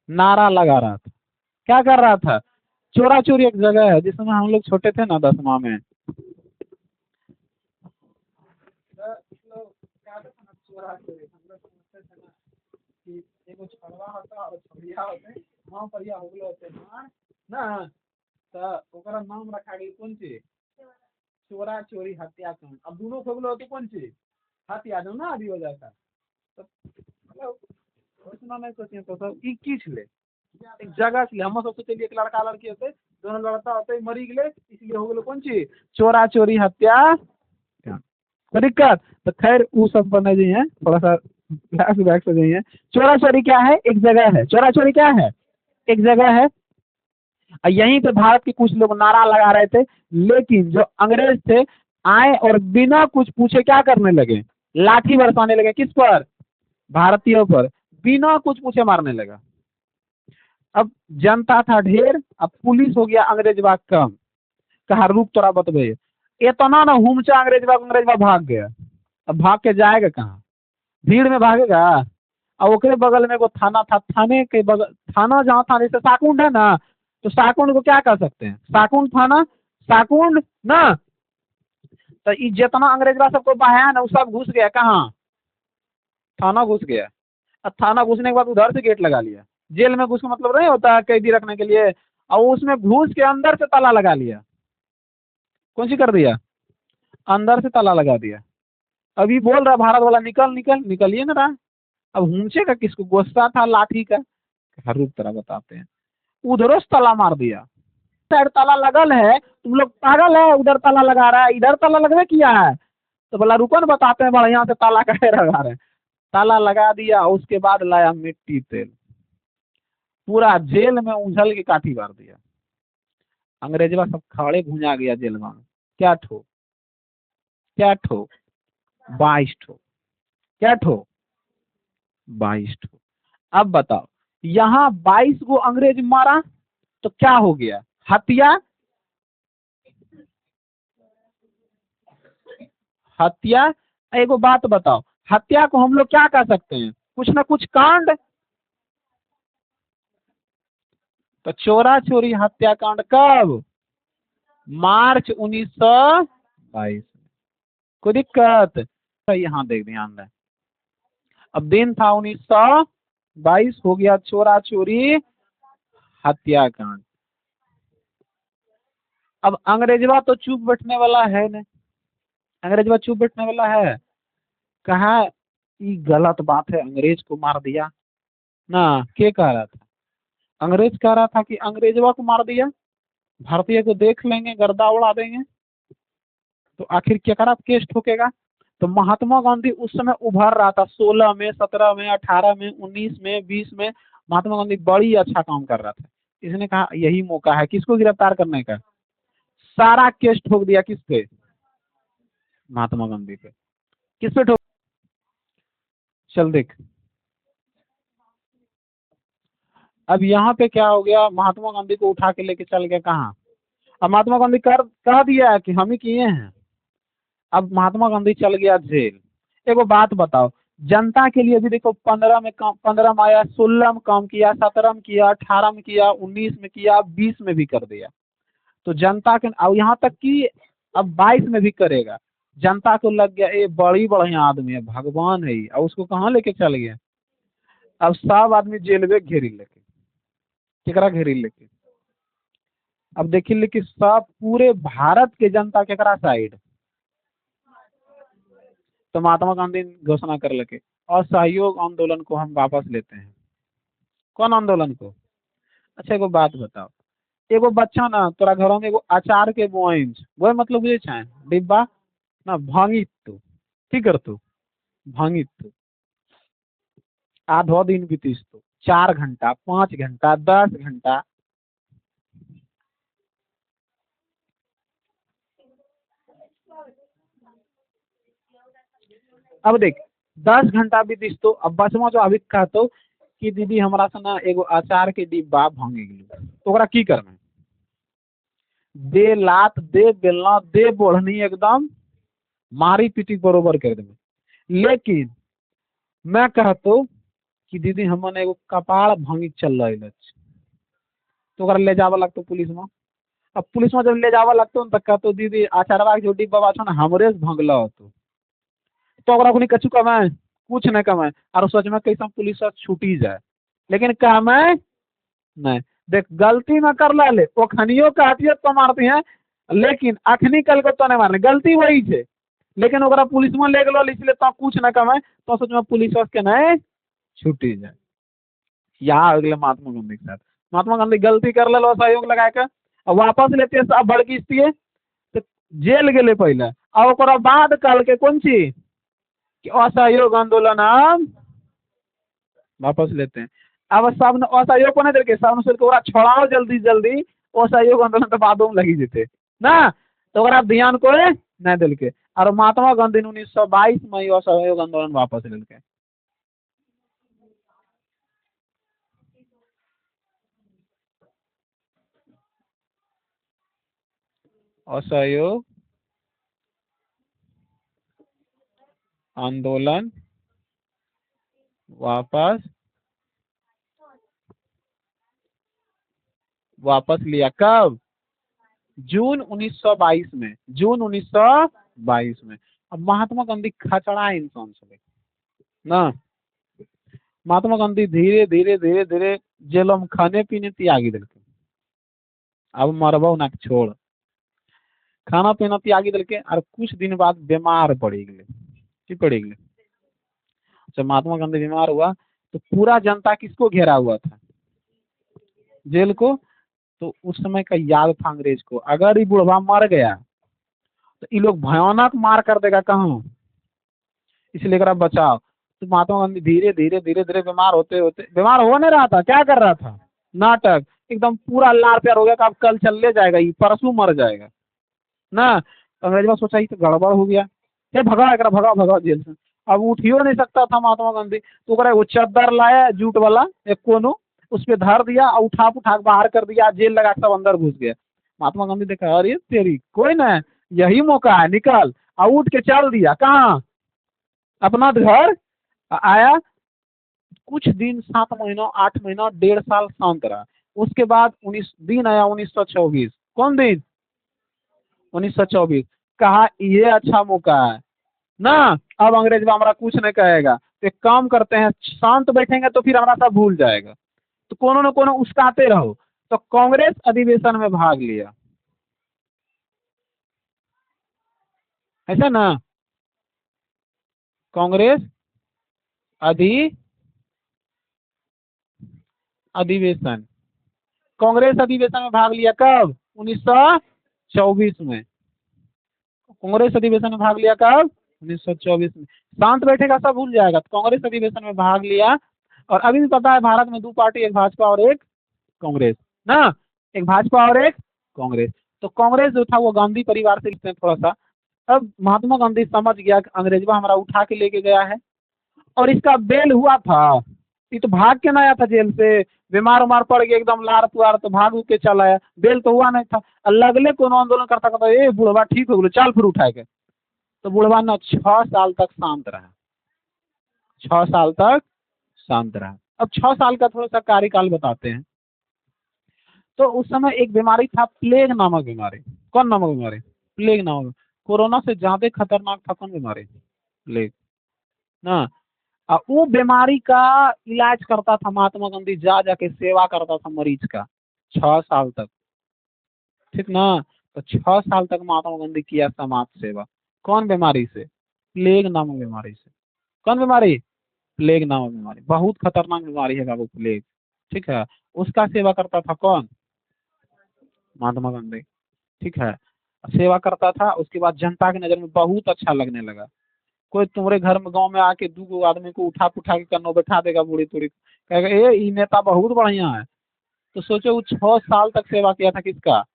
नारा लगा रहा था। क्या कर रहा था? चोरा चोरी एक जगह है जिसमें हम लोग छोटे थे ना 10वां में, एगो छड़वा होता और छड़िया होते, वहां पर या हो गेलो होते मार ना, तो ओकरा नाम रखा गई कौन चीज? चोरा चोरी हत्याकांड। अब दोनों हो गेलो होते कौन चीज? हत्या जो ना अभी हो जाता। तो मतलब उसमें मैं सोचिए तो सब ई की छले, एक जगह छले, हम सब सोचे एक लड़का लड़की होते, दोनों लड़का होते मरी गेले, इसलिए हो गेलो कौन चीज? चोरा चोरी हत्या। दिक्कत तो खैर वो सब बने जी हैं, थोड़ा सा फ्लैशबैक से जाइए। चोरा चोरी क्या है? एक जगह है। चोरा चोरी क्या है? एक जगह है। और यहीं पे भारत के कुछ लोग नारा लगा रहे थे, लेकिन जो अंग्रेज थे आए और बिना कुछ पूछे क्या करने लगे, लाठी बरसाने लगे। किस पर? भारतीयों पर। बिना कुछ पूछे मारने लगा। अब जनता था ढेर, अब पुलिस हो गया अंग्रेजवा कम, कहा रुक तोरा बतबे, इतना ना हुमचा अंग्रेजवा भाग गया। अब भाग के जाएगा कहाँ, भीड़ में भागेगा। और ओकरे बगल में एगो थाना था, थाने के बगल, थाना जहाँ था जैसे साकुंड है ना, तो साकुंड को क्या कर सकते हैं, साकुंड थाना, साकुंड ना। तो ये जितना अंग्रेजवा सबको बहाया ना, वो सब घुस गया कहाँ, थाना घुस गया। अब थाना घुसने के बाद उधर से गेट लगा लिया। जेल में घुस के मतलब नहीं होता कैदी रखने के लिए, और उसमें घुस के अंदर से ताला लगा लिया। कौन सी कर दिया, अंदर से ताला लगा दिया। अभी बोल रहा भारत वाला निकल निकल, निकलिए ना रहा। अब हुंचे का किसको गुस्सा था, लाठी का, हर रूप तरह बताते हैं। उधरों से ताला मार दिया, साइड ताला लगल है, तुम लोग पागल है, उधर ताला लगा रहा है, इधर ताला लगवे किया है। तो बोला रुको ना बताते हैं, बढ़िया से ताला काहे लगा रहे हैं। ताला लगा दिया, उसके बाद लाया मिट्टी तेल, पूरा जेल में उछल के काठी मार दिया। अंग्रेजवा सब खड़े भुंजा गया जेल में। क्या ठो, क्या ठो, 22 ठो, क्या ठो, 22 ठो। अब बताओ, यहाँ 22 को अंग्रेज मारा तो क्या हो गया, हत्या, हत्या। एगो बात बताओ, हत्या को हम लोग क्या कह सकते हैं, कुछ ना कुछ कांड। तो चोरा चोरी हत्याकांड कब, मार्च 1922। कोई दिक्कत, तो यहाँ देख ध्यान दें, अब दिन था 1922, हो गया चोरा चोरी हत्याकांड। अब अंग्रेजवा तो चुप बैठने वाला है नहीं, अंग्रेजवा चुप बैठने वाला है, कहा ये गलत बात है, अंग्रेज को मार दिया ना। क्या कह रहा था, अंग्रेज कह रहा था कि अंग्रेजवा को मार दिया, भारतीय को देख लेंगे, गर्दा उड़ा देंगे, तो आखिर क्या करा, केस ठोकेगा। तो महात्मा गांधी उस समय उभर रहा था, 16 में, 17 में, 18 में, 19 में, 20 में। महात्मा गांधी बड़ी अच्छा काम कर रहा था। इसने कहा यही मौका है किसको गिरफ्तार करने का, सारा केस ठोक दिया। किस पे, महात्मा गांधी पे। किस पे ठोक, चल देख। अब यहाँ पे क्या हो गया, महात्मा गांधी को उठा के लेके चल गया कहाँ। अब महात्मा गांधी कर कह दिया कि हम ही किए हैं। अब महात्मा गांधी चल गया जेल। एगो बात बताओ, जनता के लिए भी देखो, 15 में काम, 15 में आया, 16 में काम किया, 17 में किया, 18 में किया, 19 में किया, 20 में भी कर दिया। तो जनता के, अब यहाँ तक कि अब 22 में भी करेगा। जनता को लग गया ये बड़ी बढ़िया आदमी है, भगवान है ये, और उसको कहाँ लेके चल गया। अब सब आदमी जेल में घेरी लेके, केकरा घेरी लेके। अब देखिए लेकिन सब पूरे भारत के जनता केकरा साइड। तो महात्मा गांधी घोषणा कर लगे, असहयोग आंदोलन को हम वापस लेते हैं। कौन आंदोलन को, अच्छा एगो बात बताओ, एगो बच्चा ना तोरा घरों में एगो अचार के बोइंच, वो मतलब बुझे छे डिब्बा ना, भांगी तू, ठीक कर तू, भांगी तू, आधो दिन बीतीस तू, 4 घंटा, 5 घंटा, 10 घंटा। अब देख, 10 घंटा बीतीस तो अब बचवा जो अभी कहतो कि दीदी हमारा से ना एगो अचार के डिब्बा भांगे गेलो, तो ओकरा की करना, दे लात, दे बेलना, दे बोढ़नी, एकदम मारी पीटी बरोबर कर देवे। लेकिन मैं कहतो कि दीदी हमन एगो कपाड़ भांगी चल रही, तो ओकरा ले जावा लगतो पुलिस में। अब पुलिस में जब ले जावा लगतो न, तो कहतो दीदी अचारवा के जो डिब्बा बा छो ना हमरे से भंगला होतो। तो ओकरा कुनी कछु कमाए, कुछ नहीं कमाए, और सोच में कैसा पुलिस से छूटी जाए, लेकिन कमाए नहीं। देख गलती में कर ला ले, वो खनियो का हथियत तो मारती है, लेकिन अखनी कल को तो नहीं मारने, गलती वही है। लेकिन ओकरा पुलिस में ले गलो, इसलिए तो कुछ न कमाए, तो सोच में पुलिस के नहीं छूटी जाए। यहाँ अगले महात्मा गांधी के साथ, महात्मा गांधी गलती कर लो सहयोग लगा के, और वापस लेते सब भड़किस्ती है, तो जेल गेले पहले, और ओकरा बाद कल के कौन चीज कि असहयोग आंदोलन हम वापस लेते हैं। अब सब ने असहयोग को नहीं देखे, सब ने सोच के ओकरा छोड़ाओ जल्दी जल्दी, असहयोग आंदोलन तो बादों में लगी जेते ना, तो ओकरा ध्यान को नहीं दिल के। और महात्मा गांधी ने 1922 में ही असहयोग आंदोलन वापस ले के। असहयोग आंदोलन वापस लिया। कब? जून 1922 में। जून 1922 में। अब महात्मा गांधी खचड़ा इंसान से ना, महात्मा गांधी धीरे धीरे धीरे धीरे जेलों में खाने पीने त्यागी दिलके। अब मरबो ना छोड़, खाना पीना त्यागी दिलके और कुछ दिन बाद बीमार पड़ी गए। की पड़ी गए? जब महात्मा गांधी बीमार हुआ तो पूरा जनता किसको घेरा हुआ था? जेल को। तो उस समय का याद था अंग्रेज को, अगर ये बुढ़वा मर गया तो ये लोग भयानक मार कर देगा कहाँ, इसलिए अगर आप बचाओ। तो महात्मा गांधी धीरे धीरे धीरे धीरे बीमार होते होते, बीमार हो नहीं रहा था, क्या कर रहा था? नाटक। एकदम पूरा लाड़ प्यार हो गया कि अब कल चल ले जाएगा, ये परसों मर जाएगा ना। तो अंग्रेज ने सोचा ये तो गड़बड़ हो गया, ये भगा कर भगा भगा जेल से। अब उठियो नहीं सकता था महात्मा गांधी, तो करे वो चादर लाया जूट वाला एक कोनो, उस पे धर दिया और उठा के बाहर कर दिया, जेल लगा सब अंदर घुस गया। महात्मा गांधी देखा, अरे तेरी कोई ना, यही मौका है, निकल। और उठ के चल दिया कहाँ? अपना घर आया। कुछ दिन, 7 महीना 8 महीना 1.5 साल शांत रहा। उसके बाद 19 दिन आया 1924। कौन दिन? 1924। कहा ये अच्छा मौका है ना, अब अंग्रेज हमारा कुछ नहीं कहेगा, तो एक काम करते हैं, शांत बैठेंगे तो फिर हमारा सब भूल जाएगा, तो कोनो न कोनो उस्काते रहो। तो कांग्रेस अधिवेशन में भाग लिया, ऐसा ना। कांग्रेस अधिवेशन, कांग्रेस अधिवेशन में भाग लिया। कब? 1924 में। कांग्रेस अधिवेशन में भाग लिया कब? 1924 में। शांत बैठेगा सब भूल जाएगा, तो कांग्रेस अधिवेशन में भाग लिया। और अभी भी पता है भारत में 2 पार्टी, एक भाजपा और एक कांग्रेस ना, एक भाजपा और एक कांग्रेस। तो कांग्रेस जो था वो गांधी परिवार से इसमें थोड़ा सा। अब महात्मा गांधी समझ गया कि अंग्रेजवा हमारा उठा के लेके गया है, और इसका बेल हुआ था, ये तो भाग के ना आया था जेल से, बीमार उमार पड़ गया एकदम लार पुआर, तो भाग के चला आया, बेल तो हुआ नहीं था। अगले कोनो आंदोलन करता करता ए बुढ़वा ठीक हो गए, चल फिर उठा के। तो बुढ़वा ना 6 साल तक शांत रहा, 6 साल तक शांत रहा। अब 6 साल का थोड़ा सा कार्यकाल बताते हैं। तो उस समय एक बीमारी था, प्लेग नामक बीमारी। कौन नामक बीमारी? प्लेग नामक। कोरोना से ज्यादा खतरनाक था कौन बीमारी? प्लेग ना। वो बीमारी का इलाज करता था महात्मा गांधी, जा जाके सेवा करता था मरीज का 6 साल तक, ठीक ना। तो 6 साल तक महात्मा गांधी किया समाज सेवा। कौन बीमारी से? प्लेग नामक बीमारी से। कौन बीमारी? प्लेग नामक बीमारी, बहुत खतरनाक बीमारी है बाबू प्लेग, ठीक है। उसका सेवा करता था कौन? महात्मा गांधी, ठीक है। सेवा करता था, उसके बाद जनता की नजर में बहुत अच्छा लगने लगा। कोई तुम्हारे घर में गांव में आके 2 आदमी को उठा पुठा के कन्नो बैठा देगा, बूढ़ी तूड़ी कहेगा ए ई नेता बहुत बढ़िया है। तो सोचो वो 6 साल तक सेवा किया था किसका?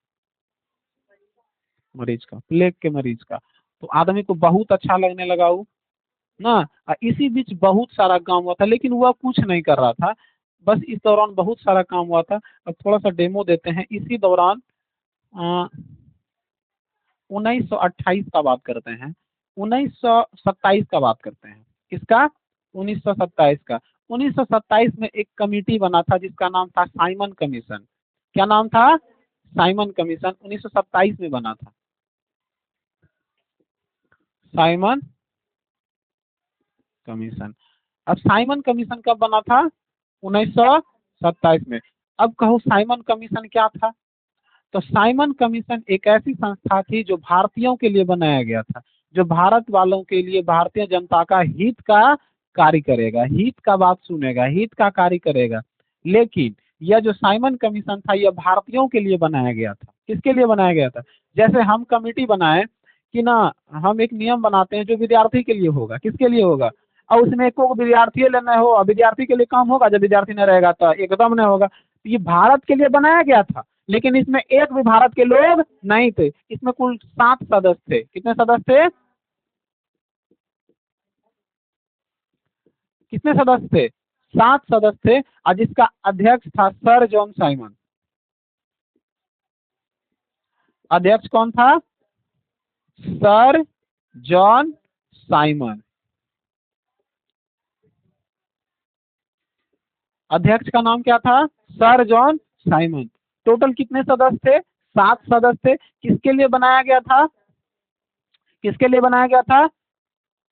मरीज का, प्लेग के मरीज का। तो आदमी को बहुत अच्छा लगने लगा वो ना। इसी बीच बहुत सारा काम हुआ था, लेकिन वह कुछ नहीं कर रहा था, बस इस दौरान बहुत सारा काम हुआ था। अब थोड़ा सा डेमो देते हैं। इसी दौरान 1928 का बात करते हैं, 1927 का बात करते हैं। किसका? 1927 का। 1927 में एक कमेटी बना था जिसका नाम था साइमन कमीशन। क्या नाम था? साइमन कमीशन 1927 में बना था। Simon commission. अब साइमन कमीशन कब बना था? 1927 में। अब कहो साइमन कमीशन क्या था? तो साइमन कमीशन एक ऐसी संस्था थी जो भारतीयों के लिए बनाया गया था, जो भारत वालों के लिए, भारतीय जनता का हित का कार्य करेगा, हित का बात सुनेगा, हित का कार्य करेगा। लेकिन यह जो साइमन कमीशन था यह भारतीयों के लिए बनाया गया था। किसके लिए बनाया गया था? जैसे हम कमेटी बनाए कि ना, हम एक नियम बनाते हैं जो विद्यार्थी के लिए होगा। किसके लिए होगा? और उसमें एक को विद्यार्थी लेना हो, और विद्यार्थी के लिए काम होगा, जब विद्यार्थी नहीं रहेगा तो एकदम नहीं होगा। तो ये भारत के लिए बनाया गया था, लेकिन इसमें एक भी भारत के लोग नहीं थे। इसमें कुल 7 सदस्य थे। कितने सदस्य थे? कितने सदस्य थे? 7 सदस्य थे, और जिसका अध्यक्ष था सर जॉन साइमन। अध्यक्ष कौन था? Sir John Simon. अध्यक्ष का नाम क्या था? Sir John Simon. टोटल कितने सदस्य थे? 7 सदस्य थे। किसके लिए बनाया गया था? किसके लिए बनाया गया था?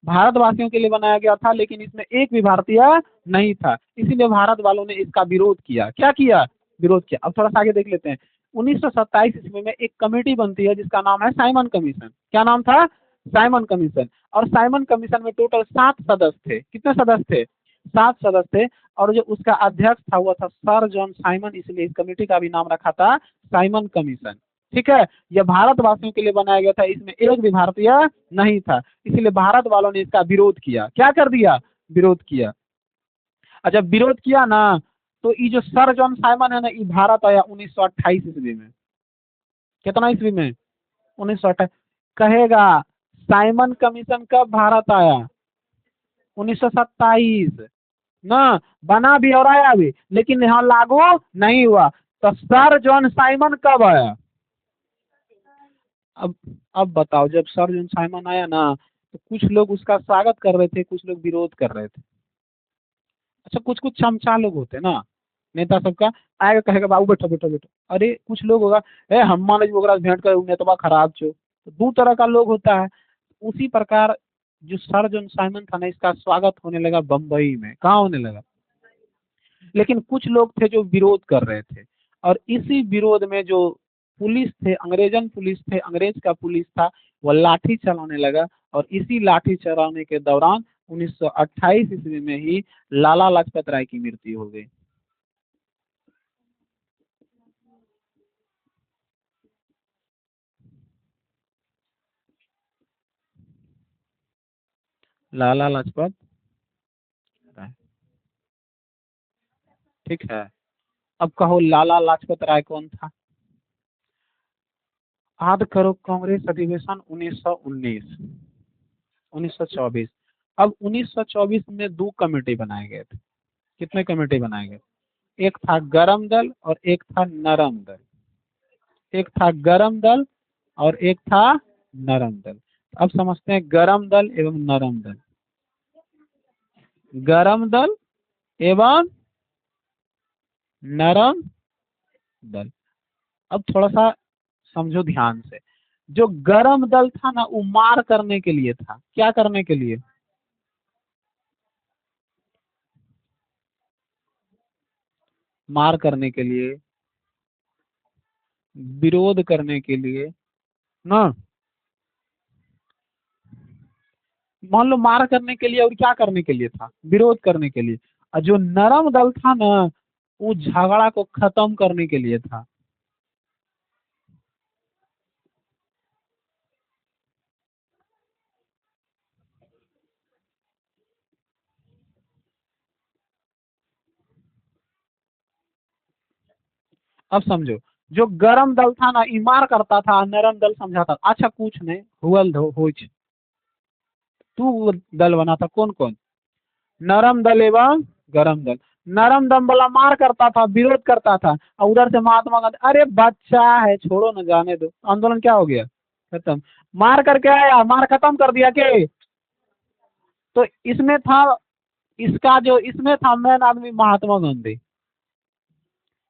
भारतवासियों के लिए बनाया गया था, लेकिन इसमें एक भी भारतीय नहीं था, इसीलिए भारत वालों ने इसका विरोध किया। क्या किया? विरोध किया। अब थोड़ा सा आगे देख लेते हैं। 1927 ईस्वी में एक कमेटी बनती है जिसका नाम है साइमन कमीशन। क्या नाम था? Simon commission. और साइमन कमीशन में टोटल 7 सदस्य थे। कितने सदस्य थे? 7 सदस्य थे। और जो उसका अध्यक्ष था वो था सर जॉन साइमन, इसलिए इस कमेटी का भी नाम रखा था साइमन कमीशन। ठीक है। यह भारतवासियों के लिए बनाया गया था, इसमें एक भी भारतीय नहीं था, इसीलिए भारत वालों ने इसका विरोध किया। क्या कर दिया? विरोध किया। और जब विरोध किया ना, तो ये जो सर जॉन साइमन है ना, ये भारत आया 1928 ईस्वी में। कितना ईस्वी में? 1928। कहेगा साइमन कमीशन कब भारत आया? 1927 ना। बना भी और आया भी, लेकिन यहाँ लागू नहीं हुआ। तो सर जॉन साइमन कब आया? अब अब बताओ, जब सर जॉन साइमन आया ना, तो कुछ लोग उसका स्वागत कर रहे थे, कुछ लोग विरोध कर रहे थे। अच्छा, कुछ कुछ चमचा लोग होते ना, नेता सबका, आएगा कहेगा बाबू बैठो बैठो बैठो। अरे कुछ लोग होगा, ए हम मान ओकरा से भेंट कर नेतवा खराब छो। तो दो तरह का लोग होता है। उसी प्रकार जो सर जॉन साइमन था ना, इसका स्वागत होने लगा बम्बई में। कहाँ होने लगा? लेकिन कुछ लोग थे जो विरोध कर रहे थे, और इसी विरोध में जो पुलिस थे, अंग्रेजन पुलिस थे, अंग्रेज का पुलिस था, वो लाठी चलाने लगा। और इसी लाठी चलाने के दौरान 1928 ईस्वी में ही लाला लाजपत राय की मृत्यु हो गई। लाला लाजपत राय। ठीक है। अब कहो लाला लाजपत राय कौन था? याद करो, कांग्रेस अधिवेशन 1919, 1924। अब 1924 में 2 कमेटी बनाए गए थे। कितने कमेटी बनाए गए? एक था गरम दल और एक था नरम दल। एक था गरम दल और एक था नरम दल। अब समझते हैं गरम दल एवं नरम दल। गरम दल एवं नरम दल। अब थोड़ा सा समझो ध्यान से। जो गरम दल था ना, वो मार करने के लिए था। क्या करने के लिए? मार करने के लिए, विरोध करने के लिए ना। मान लो मार करने के लिए, और क्या करने के लिए था? विरोध करने के लिए। और जो नरम दल था ना, वो झगड़ा को खत्म करने के लिए था। अब समझो, जो गरम दल था ना, ई मार करता था, नरम दल समझाता था। अच्छा कुछ नहीं, हुअल धो होइच। तू वो दल बना था कौन कौन? नरम दल एवं गरम दल। नरम दल वाला मार करता था, विरोध करता था, और उधर से महात्मा गांधी, अरे बच्चा है छोड़ो ना, जाने दो। आंदोलन क्या हो गया? खत्म। मार करके आया, मार खत्म कर दिया के। तो इसमें था, इसका जो इसमें था मेन आदमी महात्मा गांधी।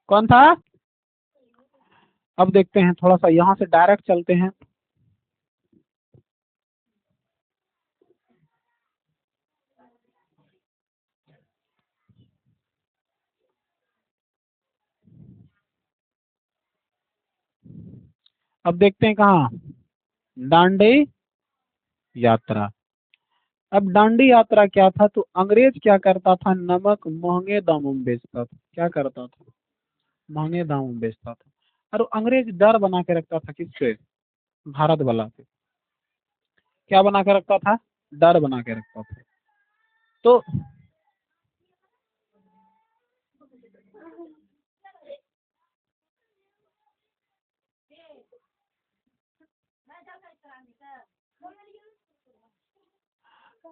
कौन था? अब देखते हैं, थोड़ा सा यहाँ से डायरेक्ट चलते हैं। अब देखते हैं कहाँ, दांडी यात्रा। अब दांडी यात्रा क्या था? तो अंग्रेज क्या करता था, नमक महंगे दामों में बेचता था। क्या करता था? महंगे दामों में बेचता था। और वो अंग्रेज डर बना के रखता था किससे? भारत वाला से। क्या बना के रखता था? डर बना के रखता था। तो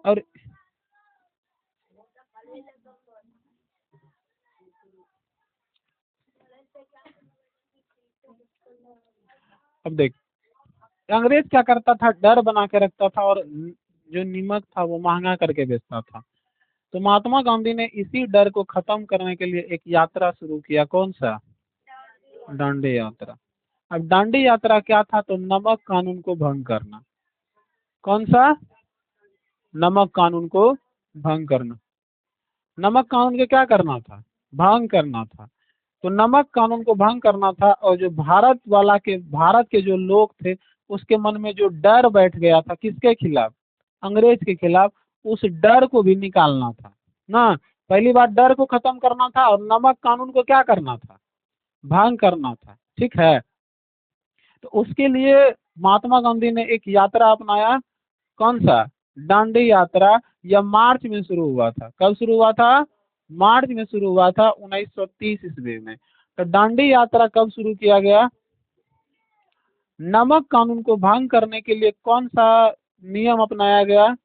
और अब देख, अंग्रेज क्या करता था, डर बना के रखता था और जो नीमक था वो महंगा करके बेचता था। तो महात्मा गांधी ने इसी डर को खत्म करने के लिए एक यात्रा शुरू किया, कौन सा, दांडी यात्रा। अब दांडी यात्रा क्या था, तो नमक कानून को भंग करना। कौन सा, नमक कानून को भंग करना। नमक कानून के क्या करना था, भंग करना था। तो नमक कानून को भंग करना था, और जो भारत के जो लोग थे उसके मन में जो डर बैठ गया था किसके खिलाफ, अंग्रेज के खिलाफ, उस डर को भी निकालना था ना। पहली बार डर को खत्म करना था और नमक कानून को क्या करना था, भंग करना था। ठीक है, तो उसके लिए महात्मा गांधी ने एक यात्रा अपनाया, कौन सा, दांडी यात्रा। यह मार्च में शुरू हुआ था। कब शुरू हुआ था, मार्च में शुरू हुआ था 1930 ईस्वी में। तो दांडी यात्रा कब शुरू किया गया, नमक कानून को भंग करने के लिए कौन सा नियम अपनाया गया,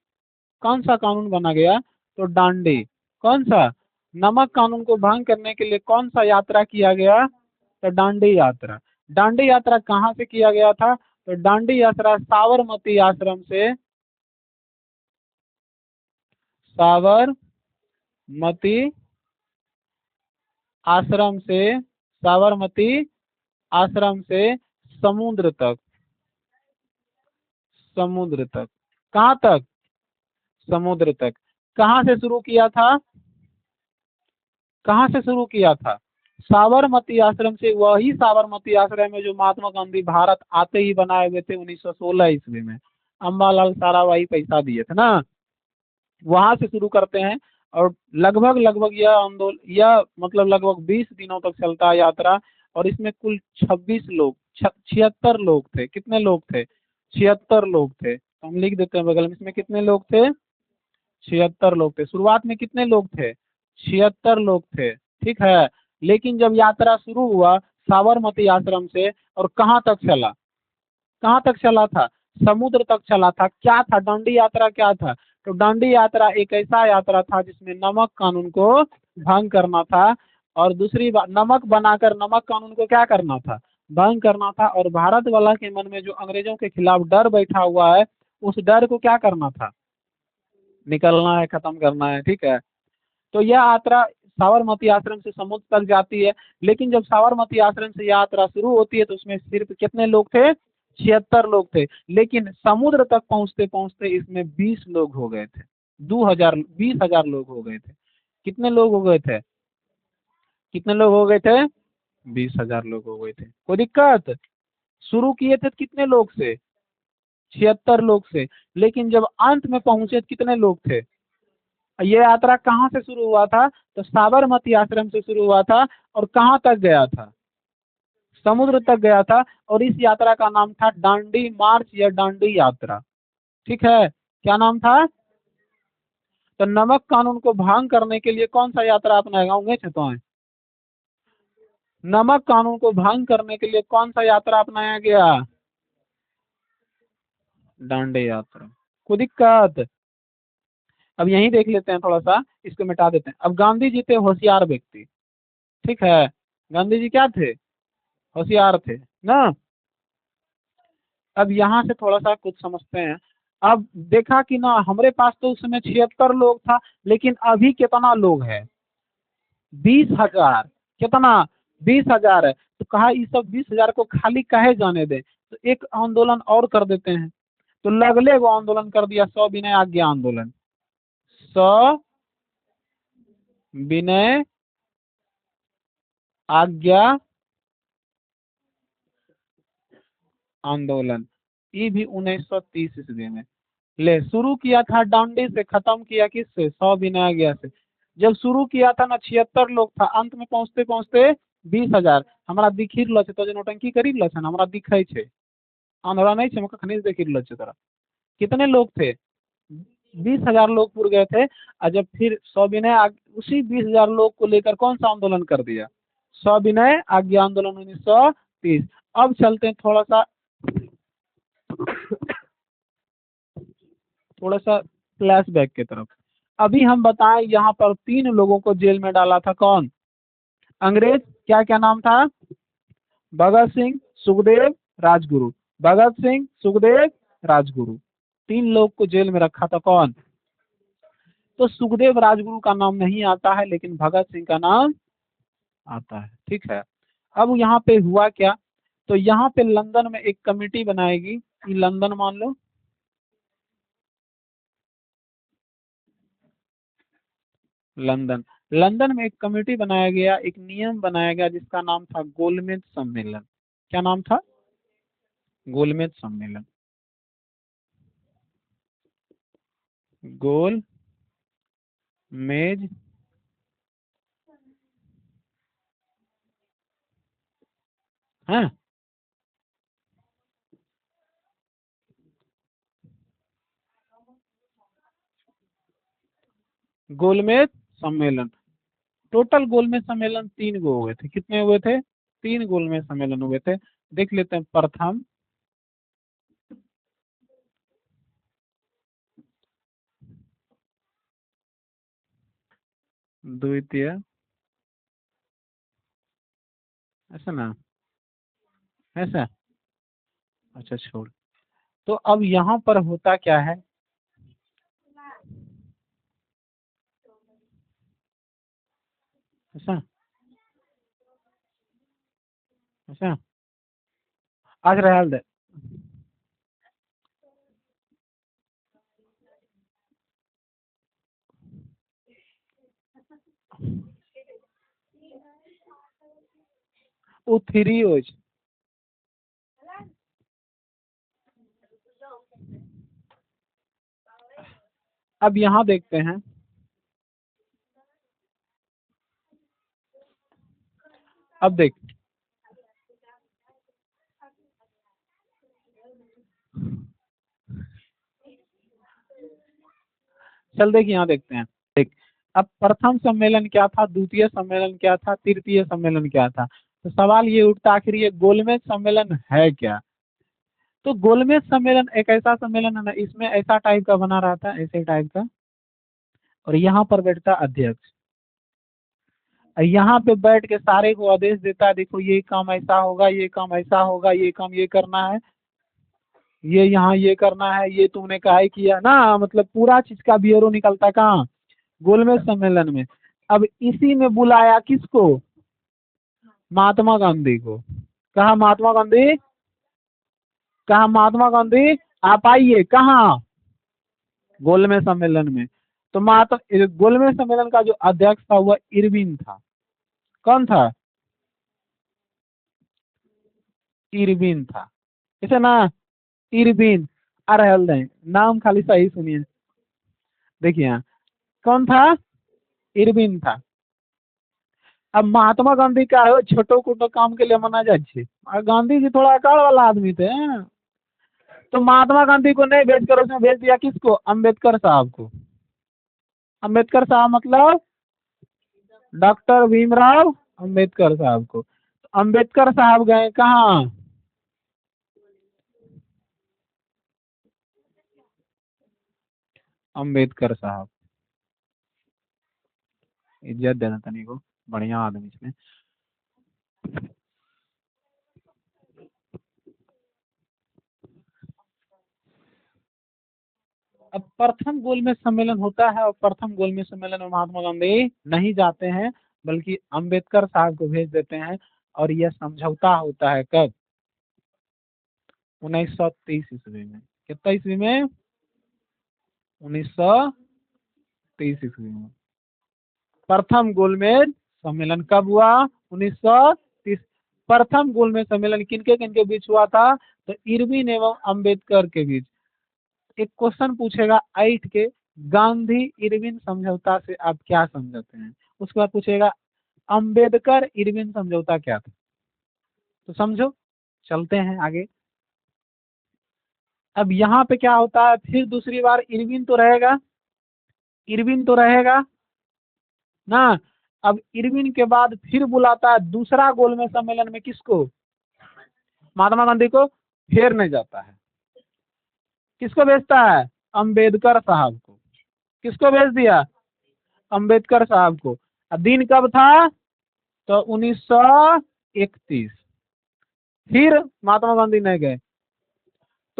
कौन सा कानून बना गया, तो दांडी। कौन सा, नमक कानून को भंग करने के लिए कौन सा यात्रा किया गया, तो दांडी यात्रा। दांडी यात्रा कहाँ से किया गया था, तो दांडी यात्रा साबरमती आश्रम से, साबरमती आश्रम से, साबरमती आश्रम से समुद्र तक, समुद्र तक, कहाँ तक, समुद्र तक। कहाँ से शुरू किया था, कहाँ से शुरू किया था, साबरमती आश्रम से। वही साबरमती आश्रम है जो महात्मा गांधी भारत आते ही बनाए हुए थे 1916 ईस्वी में। अम्बालाल साराभाई पैसा दिए थे ना, वहां से शुरू करते हैं। और लगभग लगभग यह आंदोलन, यह मतलब लगभग 20 दिनों तक चलता है यात्रा। और इसमें कुल 26 लोग, 76 लोग थे। कितने लोग थे, 76 लोग थे। तो हम लिख देते हैं बगल में, इसमें कितने लोग थे, 76 लोग थे। शुरुआत में कितने लोग थे, 76 लोग थे। ठीक है, लेकिन जब यात्रा शुरू हुआ साबरमती आश्रम से, और कहाँ तक चला, कहाँ तक चला था, समुद्र तक चला था। क्या था, दांडी यात्रा क्या था, तो दांडी यात्रा एक ऐसा यात्रा था जिसमें नमक कानून को भंग करना था। और दूसरी बात, नमक बनाकर नमक कानून को क्या करना था, भंग करना था। और भारत वाला के मन में जो अंग्रेजों के खिलाफ डर बैठा हुआ है, उस डर को क्या करना था, निकलना है, खत्म करना है। ठीक है, तो यह यात्रा साबरमती आश्रम से समुद्र तक जाती है। लेकिन जब साबरमती आश्रम से यात्रा शुरू होती है तो उसमें सिर्फ कितने लोग थे, 76 लोग थे। लेकिन समुद्र तक पहुंचते पहुंचते इसमें 20 लोग हो गए थे, 20,000 लोग हो गए थे। कितने लोग हो गए थे, कितने लोग हो गए थे, 20,000 लोग हो गए थे। कोई दिक्कत, शुरू किए थे कितने लोग से, 76 लोग से। लेकिन जब अंत में पहुंचे कितने लोग थे, ये यात्रा कहाँ से शुरू हुआ था, तो साबरमती आश्रम से शुरू हुआ था। और कहाँ तक गया था, समुद्र तक गया था। और इस यात्रा का नाम था दांडी मार्च या दांडी यात्रा। ठीक है, क्या नाम था, तो नमक कानून को भंग करने के लिए कौन सा यात्रा अपनाएगा, होंगे तो है, नमक कानून को भंग करने के लिए कौन सा यात्रा अपनाया गया, दांडी यात्रा। कोई दिक्कत, अब यहीं देख लेते हैं, थोड़ा सा इसको मिटा देते हैं। अब गांधी जी थे होशियार व्यक्ति। ठीक है, गांधी जी क्या थे, होशियार थे ना। अब यहाँ से थोड़ा सा कुछ समझते हैं। अब देखा कि ना हमारे पास तो उस समय 76 लोग था, लेकिन अभी कितना लोग है, 20,000। कितना, 20,000 है। तो कहा इस सब 20,000 को खाली काहे जाने दे, तो एक आंदोलन और कर देते हैं। तो लगले वो आंदोलन कर दिया, सविनय आज्ञा आंदोलन, सविनय आज्ञा आंदोलन। ये भी 1930 ईस्वी में ले शुरू किया था, डांडी से, खत्म किया किससे, सविनय आज्ञा से। जब शुरू किया था ना 76 लोग था, अंत में पहुंचते पहुंचते 20,000। हमारा दिखी रहल छै, तो जे नौटंकी करी रहल छै ना, हमरा दिखै छै, हमरा नहीं छै, कखनी से देखी रहल छै तोरा। कितने लोग थे, 20,000 लोग पुर गए थे। और जब फिर उसी 20,000 लोग को लेकर कौन सा आंदोलन कर दिया, सविनय आज्ञा आंदोलन 1930। अब चलते हैं थोड़ा सा, थोड़ा सा फ्लैशबैक की तरफ। अभी हम बताएं, यहाँ पर 3 लोगों को जेल में डाला था, कौन, अंग्रेज। क्या क्या नाम था, भगत सिंह, सुखदेव, राजगुरु। भगत सिंह, सुखदेव, राजगुरु, 3 लोग को जेल में रखा था कौन? तो सुखदेव राजगुरु का नाम नहीं आता है, लेकिन भगत सिंह का नाम आता है। ठीक है। अब यहाँ पे हुआ क्या, तो यहाँ पे लंदन में एक कमेटी बनाएगी, कि लंदन मान लो, लंदन लंदन में एक कमेटी बनाया गया, एक नियम बनाया गया जिसका नाम था गोलमेज सम्मेलन। क्या नाम था? गोलमेज सम्मेलन। गोल मेज है, गोलमेज सम्मेलन। टोटल गोलमेज सम्मेलन 3 गो हुए थे। कितने हुए थे? 3 गोलमेज सम्मेलन हुए थे। देख लेते हैं। प्रथम, द्वितीय, ऐसा ना, ऐसा, अच्छा छोड़। तो अब यहाँ पर होता क्या है, ऐसा, ऐसा, आज रहल दे। वो 3 हो। अब यहाँ देखते हैं, अब देख, चल देख यहाँ देखते हैं। देख, अब प्रथम सम्मेलन क्या था, द्वितीय सम्मेलन क्या था, तृतीय सम्मेलन क्या था। तो सवाल ये उठता, आखिर ये गोलमेज सम्मेलन है क्या? तो गोलमेज सम्मेलन एक ऐसा सम्मेलन है ना, इसमें ऐसा टाइप का बना रहता है, ऐसे टाइप का, और यहाँ पर बैठता अध्यक्ष। यहाँ पे बैठ के सारे को आदेश देता है, देखो ये काम ऐसा होगा, ये काम ऐसा होगा, ये काम ये करना है, ये यहाँ ये करना है, ये तुमने काहे किया ना, मतलब पूरा चीज का ब्यौरा निकलता कहाँ? गोलमेज सम्मेलन में। अब इसी में बुलाया किसको? महात्मा गांधी को। कहा महात्मा गांधी, कहा महात्मा गांधी, आप आइए कहाँ? गोलमेज सम्मेलन में। तो महात्मा गोलमेज सम्मेलन का जो अध्यक्ष था वह इरविन था। कौन था? इरविन था। इसे ना, इरविन। अरे हल दें, नाम खाली सही सुनिए। देखिए यहाँ, कौन था? इरविन था। अब महात्मा गांधी का है छोटो कोटो काम के लिए मना जाए छे। और गांधी जी थोड़ा अकाड़ वाला आदमी थे। तो महात्मा गांधी को नहीं भेज कर उसने भेज दिया किसको? अंबेडकर साहब को। अंबेडकर साहब मतलब डॉक्टर भीमराव अंबेडकर साहब को। तो अंबेडकर साहब गए कहाँ? अंबेडकर साहब, इज्जत देना तनी को, बढ़िया आदमी इसमें। अब प्रथम गोलमेज सम्मेलन होता है, और प्रथम गोलमेज सम्मेलन में महात्मा गांधी नहीं जाते हैं, बल्कि अंबेडकर साहब को भेज देते हैं। और यह समझौता होता है कब? 1930 ईस्वी में। कितना ईस्वी में? 1930 ईस्वी में। प्रथम गोलमेज सम्मेलन कब हुआ? 1930। प्रथम गोलमेज सम्मेलन किनके किनके बीच हुआ था? तो इरविन एवं अंबेडकर के बीच। एक क्वेश्चन पूछेगा 8 के, गांधी इरविन समझौता से आप क्या समझते हैं? उसके बाद पूछेगा अंबेडकर इरविन समझौता क्या था। तो समझो, चलते हैं आगे। अब यहाँ पे क्या होता है, फिर दूसरी बार इरविन तो रहेगा, इरविन तो रहेगा ना। अब इरविन के बाद फिर बुलाता है दूसरा गोलमेज सम्मेलन में किसको? महात्मा गांधी को। फिर नहीं जाता है, किसको भेजता है? अंबेडकर साहब को। किसको भेज दिया? अंबेडकर साहब को। दिन कब था? तो 1931। फिर महात्मा गांधी नहीं गए।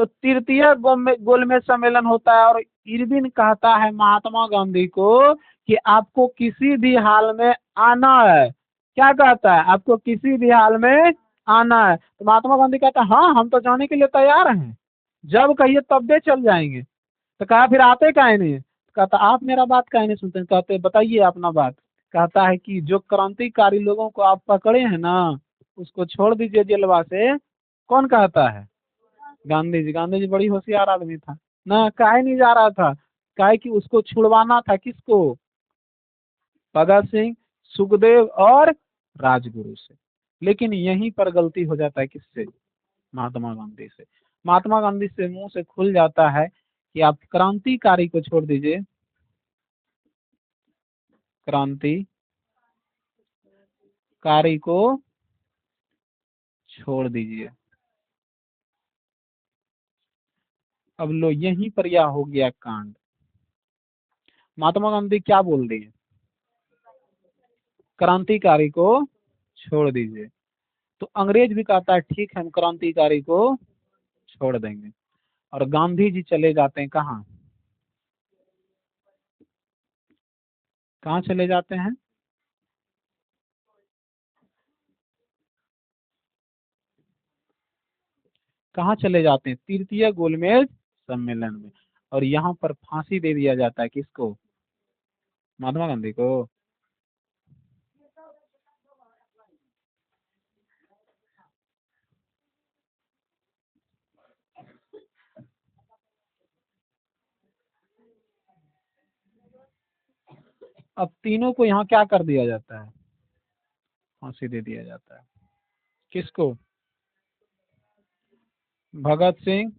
तो तृतीय गोलमेज सम्मेलन होता है और इरविन कहता है महात्मा गांधी को कि आपको किसी भी हाल में आना है। क्या कहता है? आपको किसी भी हाल में आना है। तो महात्मा गांधी कहता है हाँ हम तो जाने के लिए तैयार हैं, जब कहिए तब दे चल जाएंगे। तो कहा फिर आते काहे नहीं? कहता आप मेरा बात काहे नहीं सुनते? कहते बताइए अपना बात। कहता है कि जो क्रांतिकारी लोगों को आप पकड़े हैं ना, उसको छोड़ दीजिए जेलवा से। कौन कहता है? गांधी जी। गांधी जी बड़ी होशियार आदमी था ना, काहे नहीं जा रहा था? काहे कि उसको छुड़वाना था। किसको? भगत सिंह, सुखदेव और राजगुरु से। लेकिन यहीं पर गलती हो जाता है। किससे? महात्मा गांधी से। महात्मा गांधी से मुंह से खुल जाता है कि आप क्रांतिकारी को छोड़ दीजिए, क्रांतिकारी को छोड़ दीजिए। अब लो यहीं पर यह हो गया कांड। महात्मा गांधी क्या बोल रही है? क्रांतिकारी को छोड़ दीजिए। तो अंग्रेज भी कहता है ठीक है हम क्रांतिकारी को छोड़ देंगे। और गांधी जी चले जाते हैं कहाँ? कहाँ चले जाते हैं? कहाँ चले जाते हैं? तृतीय गोलमेज सम्मेलन में। और यहाँ पर फांसी दे दिया जाता है। किसको? महात्मा गांधी को। अब तीनों को यहाँ क्या कर दिया जाता है? फांसी दे दिया जाता है। किसको? भगत सिंह,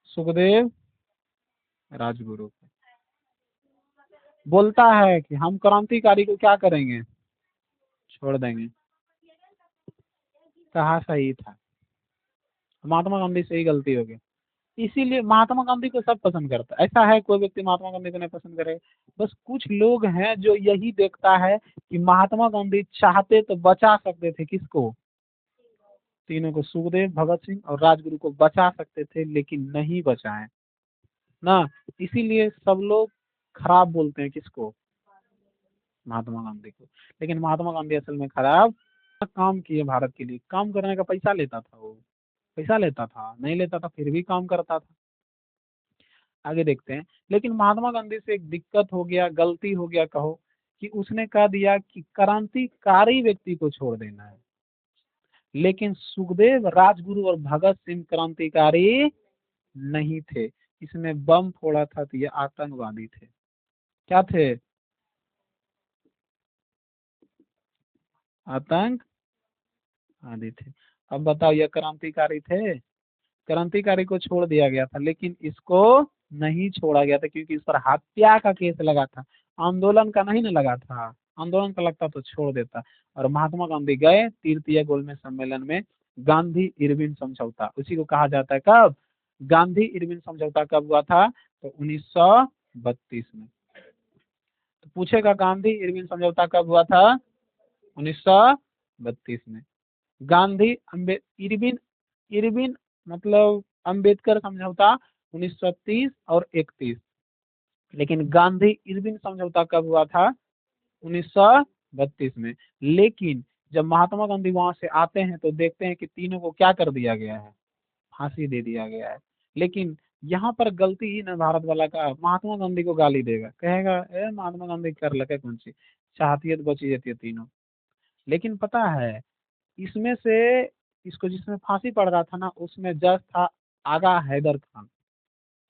सुखदेव, राजगुरु को। बोलता है कि हम क्रांतिकारी को क्या करेंगे? छोड़ देंगे। कहा सही था? महात्मा गांधी से ही गलती हो गई। इसीलिए महात्मा गांधी को सब पसंद करता है। ऐसा है कोई व्यक्ति महात्मा गांधी को नहीं पसंद करे? बस कुछ लोग हैं जो यही देखता है कि महात्मा गांधी चाहते तो बचा सकते थे। किसको? तीनों को, सुखदेव, भगत सिंह और राजगुरु को बचा सकते थे, लेकिन नहीं बचाए ना। इसीलिए सब लोग खराब बोलते हैं। किसको? महात्मा गांधी को। लेकिन महात्मा गांधी असल में खराब काम किए भारत के लिए। काम करने का पैसा लेता था वो। पैसा लेता था? नहीं लेता था, फिर भी काम करता था। आगे देखते हैं। लेकिन महात्मा गांधी से एक दिक्कत हो गया, गलती हो गया कहो, कि उसने कह दिया कि क्रांतिकारी व्यक्ति को छोड़ देना है। लेकिन सुखदेव, राजगुरु और भगत सिंह क्रांतिकारी नहीं थे। इसने बम फोड़ा था तो ये आतंकवादी थे। क्या थे? आतंकवादी थे। अब बताओ ये क्रांतिकारी थे? क्रांतिकारी को छोड़ दिया गया था, लेकिन इसको नहीं छोड़ा गया था क्योंकि इस पर हत्या का केस लगा था। आंदोलन का नहीं ना लगा था। आंदोलन का लगता तो छोड़ देता। और महात्मा गांधी गए तृतीय गोलमेज सम्मेलन में। गांधी इरविन समझौता उसी को कहा जाता है। कब? गांधी इरविन समझौता कब हुआ था? तो 1932 में। तो पूछेगा गांधी इरविन समझौता कब हुआ था? 1932 में। गांधी इरविन, इरविन मतलब अंबेडकर समझौता 1930 और 31। लेकिन गांधी इरविन समझौता कब हुआ था? 1932 में। लेकिन जब महात्मा गांधी वहां से आते हैं तो देखते हैं कि तीनों को क्या कर दिया गया है? फांसी दे दिया गया है। लेकिन यहाँ पर गलती ही ना भारत वाला का। महात्मा गांधी को गाली देगा, कहेगा ए महात्मा गांधी कर लगे कौन सी, चाहती है तो बची जाती है तीनों। लेकिन पता है इसमें से इसको जिसमें फांसी पड़ रहा था ना, उसमें जज था आगा हैदर खान।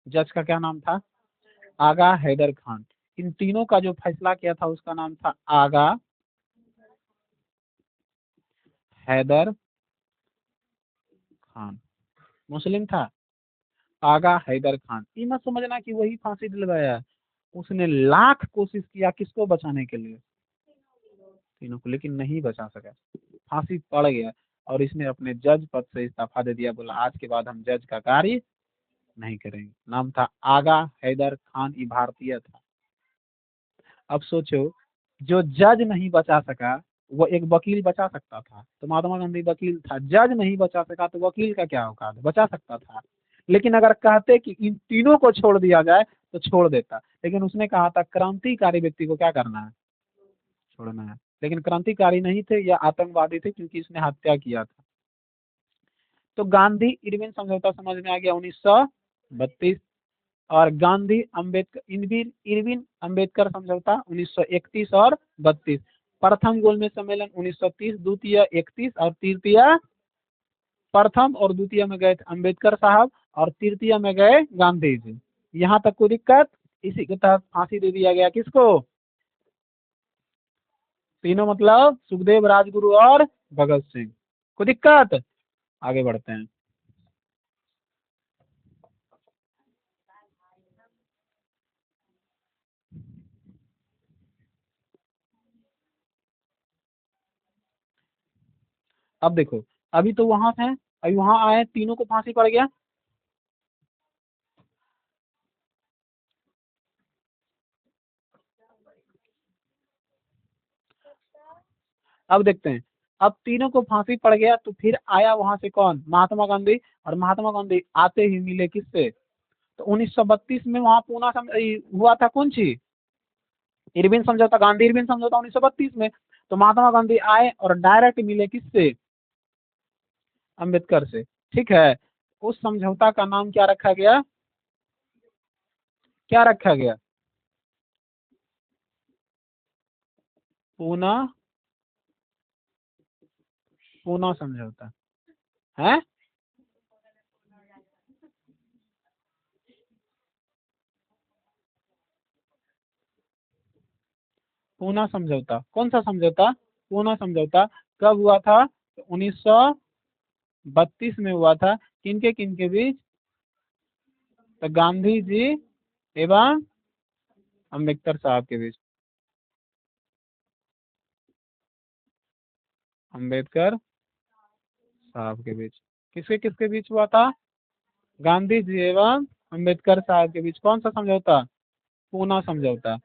जज का क्या नाम था? आगा हैदर खान। इन तीनों का जो फैसला किया था उसका नाम था आगा हैदर खान। मुस्लिम था। आगा हैदर खान। ये मत समझना कि वही फांसी दिलवाया। उसने लाख कोशिश किया किसको बचाने के लिए? तीनों को, लेकिन नहीं बचा सका। फांसी पड़ गया। और इसने अपने जज पद से इस्तीफा दे दिया। बोला आज के बाद हम जज का कार्य नहीं करेंगे। नाम था आगा हैदर खान। ये भारतीय था। अब सोचो, जो जज नहीं बचा सका वो एक वकील बचा सकता था, तो महात्मा गांधी वकील था। जज नहीं बचा सका तो वकील का क्या औकात है, बचा सकता था। लेकिन अगर कहते कि इन तीनों को छोड़ दिया जाए तो छोड़ देता, लेकिन उसने कहा था क्रांतिकारी व्यक्ति को क्या करना है, छोड़ना है। लेकिन क्रांतिकारी नहीं थे या आतंकवादी थे, क्योंकि इसने हत्या किया था। तो गांधी इरविन समझौता समझ में आ गया 1932। और गांधी अम्बेडकर इरविन इरविन अम्बेडकर समझौता 1931 और 32। प्रथम गोलमेज सम्मेलन 1930, द्वितीय 31 और तृतीय, प्रथम और द्वितीय में गए थे अम्बेडकर साहब और तृतीय में गए गांधी जी। यहाँ तक कोई दिक्कत? इसी के तहत फांसी दे दिया गया किसको? तीनों मतलब सुखदेव, राजगुरु और भगत सिंह। कोई दिक्कत? आगे बढ़ते हैं। अब देखो, अभी तो वहां थे, अभी वहां आए, तीनों को फांसी पड़ गया। अब देखते हैं, अब तीनों को फांसी पड़ गया तो फिर आया वहां से कौन? महात्मा गांधी। और महात्मा गांधी आते ही मिले किससे? तो 1932 में वहां हुआ था कौन सी? इरविन समझौता, गांधी इरविन समझौता 1932 में। तो महात्मा गांधी आए और डायरेक्ट मिले किससे? अम्बेडकर से। ठीक है, उस समझौता का नाम क्या रखा गया? क्या रखा गया? पूना पूना समझौता है। पूना समझौता, कौन सा समझौता? पूना समझौता। कब हुआ था? 1932 में हुआ था। किनके किनके बीच? तो गांधी जी एवं अम्बेडकर साहब के बीच। अम्बेडकर साहब के बीच। किसके किसके बीच हुआ था? गांधी जी एवं अम्बेडकर साहब के बीच। कौन सा समझौता? पूना समझौता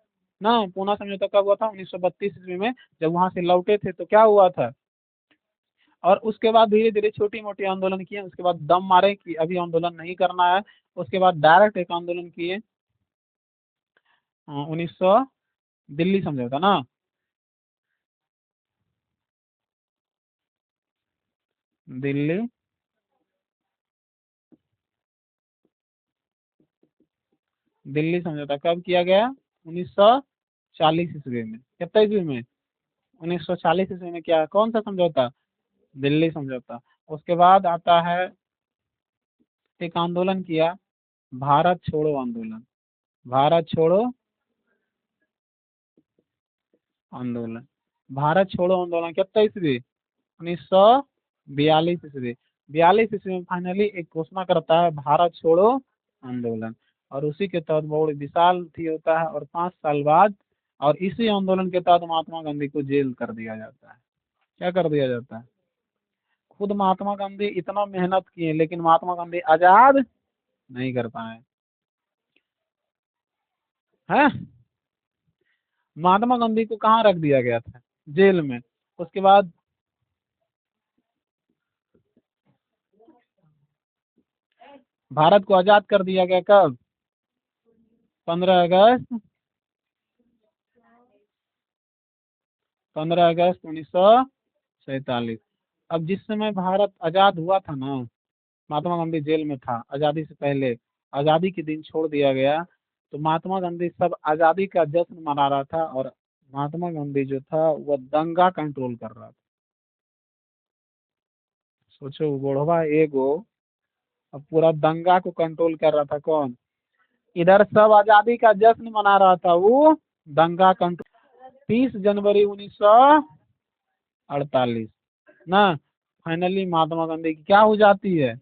ना। पूना समझौता कब हुआ था? 1932 ईस्वी में। जब वहां से लौटे थे तो क्या हुआ था? और उसके बाद धीरे धीरे छोटी मोटी आंदोलन किए, उसके बाद दम मारे कि अभी आंदोलन नहीं करना है। उसके बाद डायरेक्ट एक आंदोलन किए, 1900, दिल्ली समझौता ना। दिल्ली दिल्ली समझौता कब किया गया? 1940 ईस्वी में। कितना ईस्वी में? 1940 ईस्वी में। क्या, कौन सा समझौता? दिल्ली समझौता। उसके बाद आता है, एक आंदोलन किया, भारत छोड़ो आंदोलन। भारत छोड़ो आंदोलन। भारत छोड़ो आंदोलन कितना ईस्वी? 1942 ईस्वी। 42 ईस्वी में फाइनली एक घोषणा करता है भारत छोड़ो आंदोलन। और उसी के तहत बहुत विशाल थी होता है, और 5 साल बाद, और इसी आंदोलन के तहत महात्मा गांधी को जेल कर दिया जाता है। क्या कर दिया जाता है? खुद महात्मा गांधी इतना मेहनत किए, लेकिन महात्मा गांधी आजाद नहीं कर पाए हैं। महात्मा गांधी को कहाँ रख दिया गया था? जेल में। उसके बाद भारत को आजाद कर दिया गया कब? 15 अगस्त 15 अगस्त 1947। अब जिस समय भारत आजाद हुआ था ना, महात्मा गांधी जेल में था आजादी से पहले। आजादी के दिन छोड़ दिया गया, तो महात्मा गांधी सब आजादी का जश्न मना रहा था, और महात्मा गांधी जो था वह दंगा कंट्रोल कर रहा था। सोचो, बुढ़वा एगो, अब पूरा दंगा को कंट्रोल कर रहा था। कौन? इधर सब आजादी का जश्न मना रहा था, वो दंगा कंट्रोल। 30 जनवरी 1948 ना, फाइनली महात्मा गांधी की क्या हो जाती है?